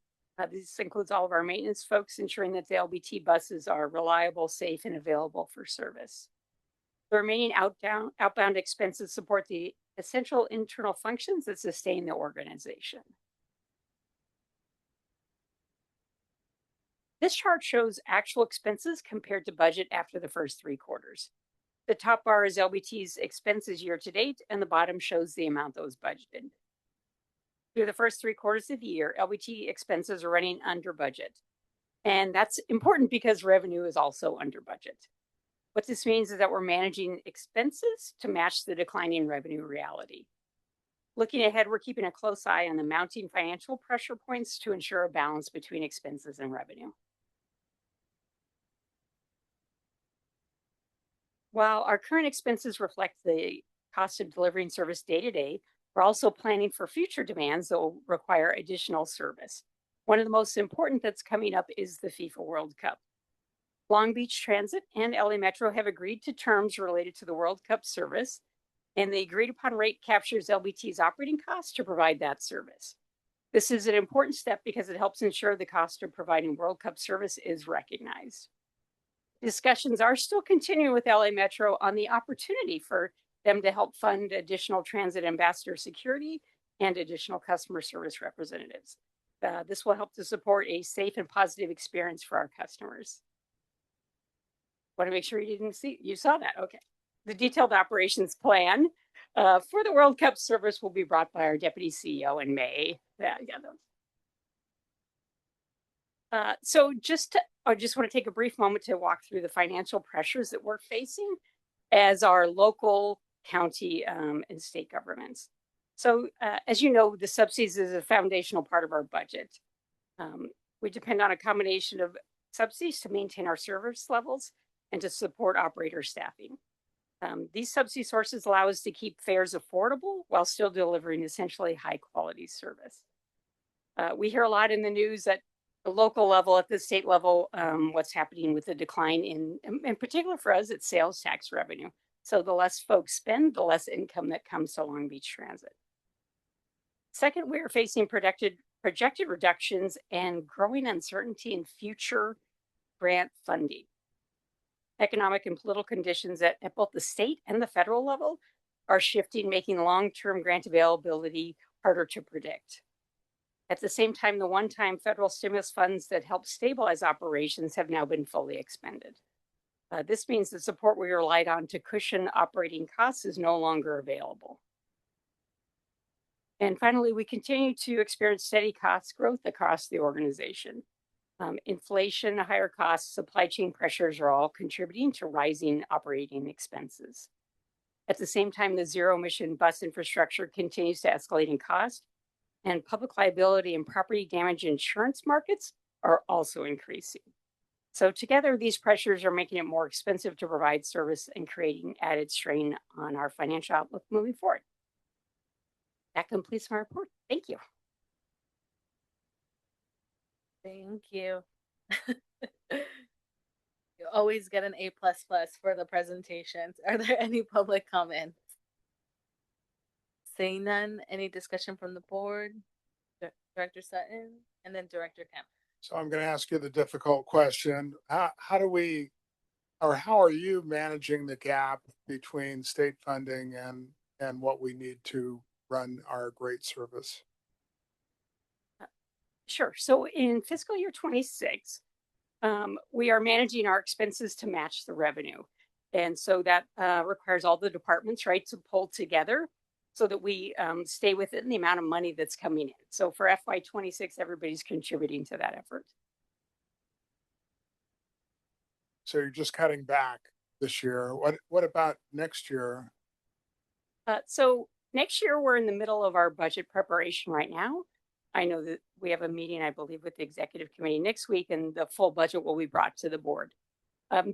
This includes all of our maintenance folks ensuring that the LBT buses are reliable, safe, and available for service. The remaining outbound expenses support the essential internal functions that sustain the organization. This chart shows actual expenses compared to budget after the first 3 quarters. The top bar is LBT's expenses year to date, and the bottom shows the amount that was budgeted. Through the first 3 quarters of the year, LBT expenses are running under budget. And that's important because revenue is also under budget. What this means is that we're managing expenses to match the declining revenue reality. Looking ahead, we're keeping a close eye on the mounting financial pressure points to ensure a balance between expenses and revenue. While our current expenses reflect the cost of delivering service day to day, we're also planning for future demands that will require additional service. One of the most important that's coming up is the FIFA World Cup. Long Beach Transit and LA Metro have agreed to terms related to the World Cup service, and the agreed upon rate captures LBT's operating costs to provide that service. This is an important step because it helps ensure the cost of providing World Cup service is recognized. Discussions are still continuing with LA Metro on the opportunity for them to help fund additional transit ambassador security and additional customer service representatives. This will help to support a safe and positive experience for our customers. Want to make sure you saw that. Okay. The detailed operations plan for the World Cup service will be brought by our Deputy CEO in May. I just want to take a brief moment to walk through the financial pressures that we're facing as our local, county, and state governments. So as you know, the subsidies is a foundational part of our budget. We depend on a combination of subsidies to maintain our service levels and to support operator staffing. These subsidy sources allow us to keep fares affordable while still delivering essentially high quality service. We hear a lot in the news at the local level, at the state level, what's happening with the decline in particular for us, it's sales tax revenue. So the less folks spend, the less income that comes to Long Beach Transit. Second, we are facing projected reductions and growing uncertainty in future grant funding. Economic and political conditions at both the state and the federal level are shifting, making long-term grant availability harder to predict. At the same time, the one-time federal stimulus funds that help stabilize operations have now been fully expended. This means the support we relied on to cushion operating costs is no longer available. And finally, we continue to experience steady cost growth across the organization. Inflation, higher costs, supply chain pressures are all contributing to rising operating expenses. At the same time, the zero-emission bus infrastructure continues to escalate in cost, and public liability and property damage insurance markets are also increasing. So together, these pressures are making it more expensive to provide service and creating added strain on our financial outlook moving forward. That completes my report. Thank you. Thank you. You always get an A++ for the presentations. Are there any public comments? Seeing none, any discussion from the board? Director Sutton and then Director Kemp. So I'm going to ask you the difficult question. How are you managing the gap between state funding and what we need to run our great service? Sure. So in fiscal year 26, we are managing our expenses to match the revenue. And so that requires all the departments, right, to pull together so that we stay within the amount of money that's coming in. So for FY26, everybody's contributing to that effort. So you're just cutting back this year. What about next year? So next year, we're in the middle of our budget preparation right now. I know that we have a meeting, I believe, with the executive committee next week, and the full budget will be brought to the board.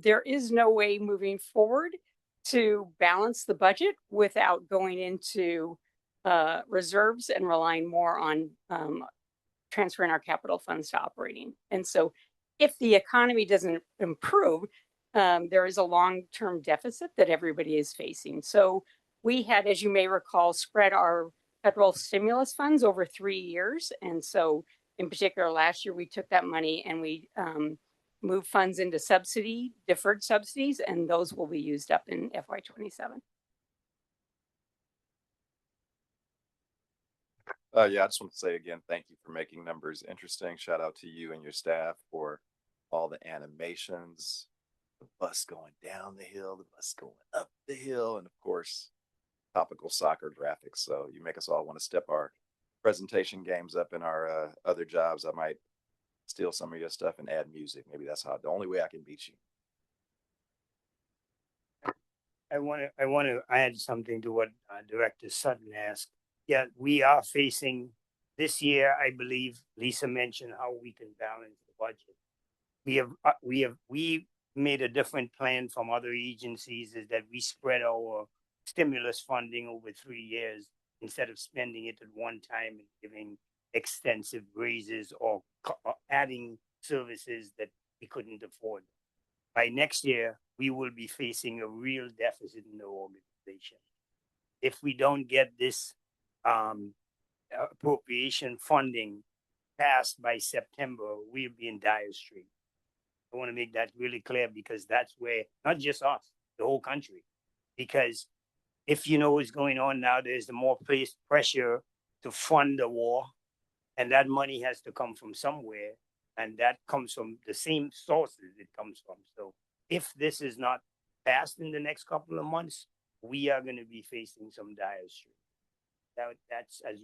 There is no way moving forward to balance the budget without going into reserves and relying more on transferring our capital funds to operating. And so if the economy doesn't improve, there is a long-term deficit that everybody is facing. So we had, as you may recall, spread our federal stimulus funds over 3 years. And so in particular, last year, we took that money and we moved funds into deferred subsidies, and those will be used up in FY27. Yeah, I just want to say again, thank you for making numbers interesting. Shout out to you and your staff for all the animations, the bus going down the hill, the bus going up the hill, and of course, topical soccer graphics. So you make us all want to step our presentation games up in our other jobs. I might steal some of your stuff and add music. Maybe that's the only way I can beat you. I want to add something to what Director Sutton asked. Yeah, we are facing this year. I believe Lisa mentioned how we can balance the budget. We made a different plan from other agencies, is that we spread our stimulus funding over 3 years instead of spending it at one time and giving extensive raises or adding services that we couldn't afford. By next year, we will be facing a real deficit in the organization. If we don't get this appropriation funding passed by September, we'll be in dire straits. I want to make that really clear because that's where, not just us, the whole country. Because if you know what's going on now, there's the more pressure to fund the war, and that money has to come from somewhere, and that comes from the same sources it comes from. So if this is not passed in the next couple of months, we are going to be facing some dire straits. That's as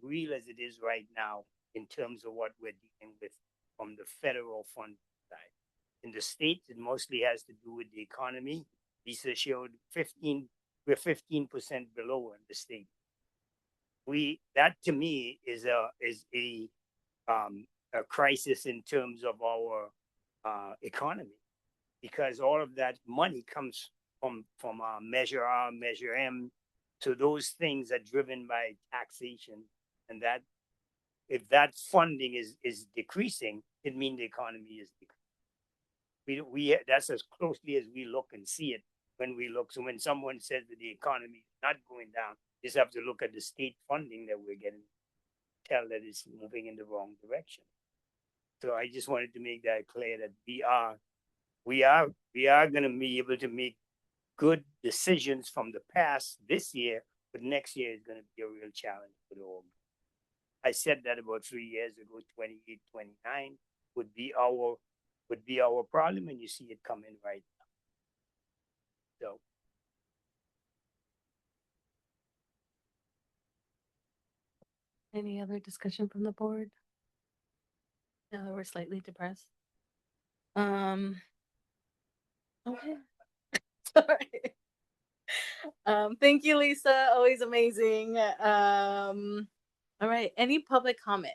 real as it is right now in terms of what we're dealing with from the federal fund side. In the states, it mostly has to do with the economy. Lisa showed we're 15% below in the state. That to me is a crisis in terms of our economy, because all of that money comes from Measure R, Measure M. So those things are driven by taxation, and that if that funding is decreasing, it means the economy is decreasing. We that's as closely as we look and see it when we look. So when someone says that the economy is not going down, you just have to look at the state funding that we're getting, tell that it's moving in the wrong direction. So I just wanted to make that clear that we are going to be able to make good decisions from the past this year, but next year is going to be a real challenge for the org. I said that about 3 years ago, 28, 29 would be our problem, and you see it coming right now. So any other discussion from the board? No, we're slightly depressed. Okay. Sorry. Thank you, Lisa. Always amazing. All right. Any public comment?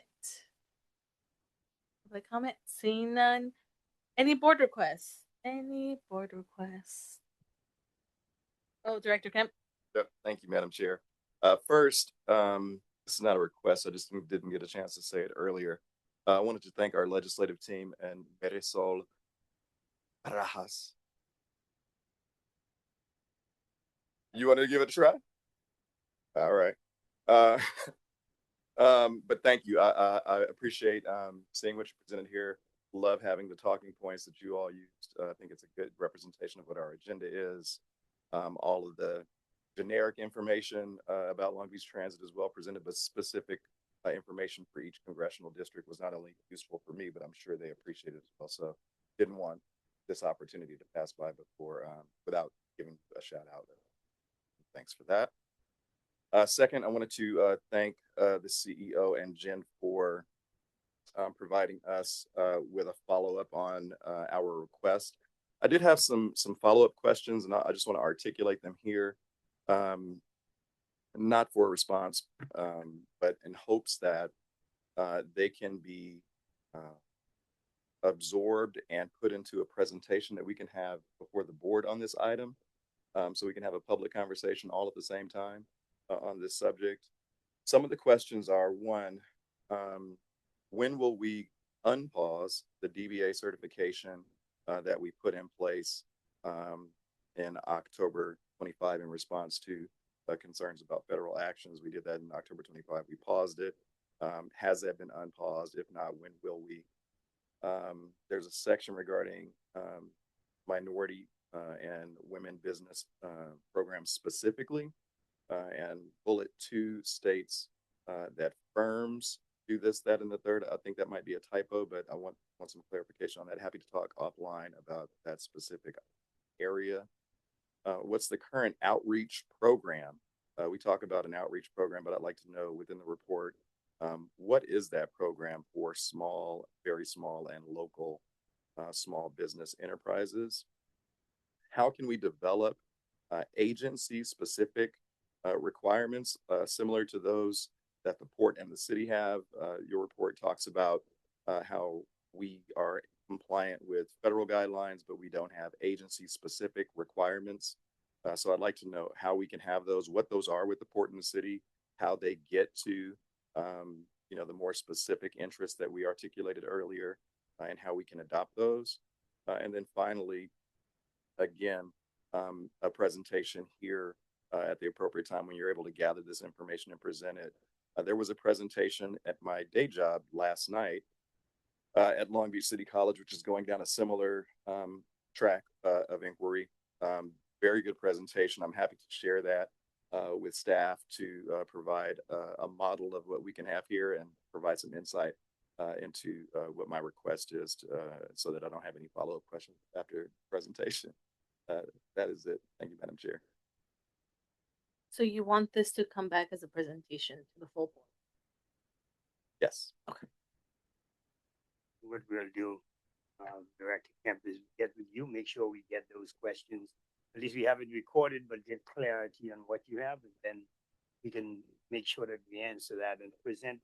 Public comment? Seeing none. Any board requests? Any board requests? Oh, Director Kemp. Yep. Thank you, Madam Chair. First, this is not a request. I just didn't get a chance to say it earlier. I wanted to thank our legislative team and Marisol Barajas. You want to give it a try? All right. But thank you. I appreciate seeing what you presented here. Love having the talking points that you all used. I think it's a good representation of what our agenda is. All of the generic information about Long Beach Transit is well presented, but specific information for each congressional district was not only useful for me, but I'm sure they appreciate it as well. So didn't want this opportunity to pass by before without giving a shout out. Thanks for that. Second, I wanted to thank the CEO and Jen for providing us with a follow-up on our request. I did have some follow-up questions, and I just want to articulate them here, not for a response, but in hopes that they can be absorbed and put into a presentation that we can have before the board on this item, so we can have a public conversation all at the same time on this subject. Some of the questions are, one, when will we unpause the DBA certification that we put in place in October 25 in response to concerns about federal actions? We did that in October 25. We paused it. Has that been unpaused? If not, when will we? There's a section regarding minority and women business programs specifically. And bullet 2 states that firms do this, that, and the third. I think that might be a typo, but I want some clarification on that. Happy to talk offline about that specific area. What's the current outreach program? We talk about an outreach program, but I'd like to know within the report, what is that program for small, very small, and local small business enterprises? How can we develop agency-specific requirements similar to those that the port and the city have? Your report talks about how we are compliant with federal guidelines, but we don't have agency-specific requirements. So I'd like to know how we can have those, what those are with the port and the city, how they get to the more specific interests that we articulated earlier and how we can adopt those. And then finally, again, a presentation here at the appropriate time when you're able to gather this information and present it. There was a presentation at my day job last night at Long Beach City College, which is going down a similar track of inquiry. Very good presentation. I'm happy to share that with staff to provide a model of what we can have here and provide some insight into what my request is so that I don't have any follow-up questions after the presentation. That is it. Thank you, Madam Chair. So you want this to come back as a presentation to the full board? Yes. Okay. What we'll do, Director Kemp, is get with you, make sure we get those questions. At least we have it recorded, but get clarity on what you have, and then we can make sure that we answer that and present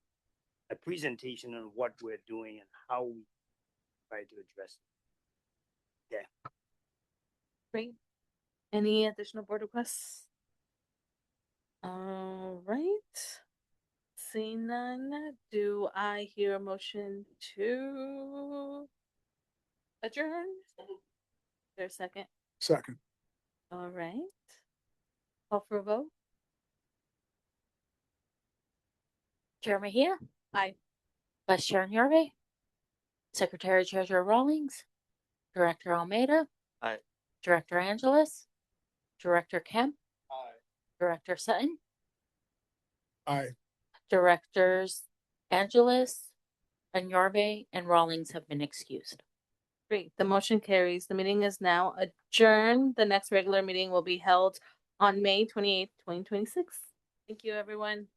a presentation on what we're doing and how we try to address it. Okay. Great. Any additional board requests? All right. Seeing none, do I hear a motion to adjourn? Is there a second? Second. All right. Call for a vote. Chair Mejia, Aye. Vice Chair Nyorbe, Secretary Treasurer Rawlings, Director Almeida, Aye. Director Angeles, Director Kemp, Aye. Director Sutton, Aye. Directors Angeles, Nyorbe, and Rawlings have been excused. Great. The motion carries. The meeting is now adjourned. The next regular meeting will be held on May 28th, 2026. Thank you, everyone.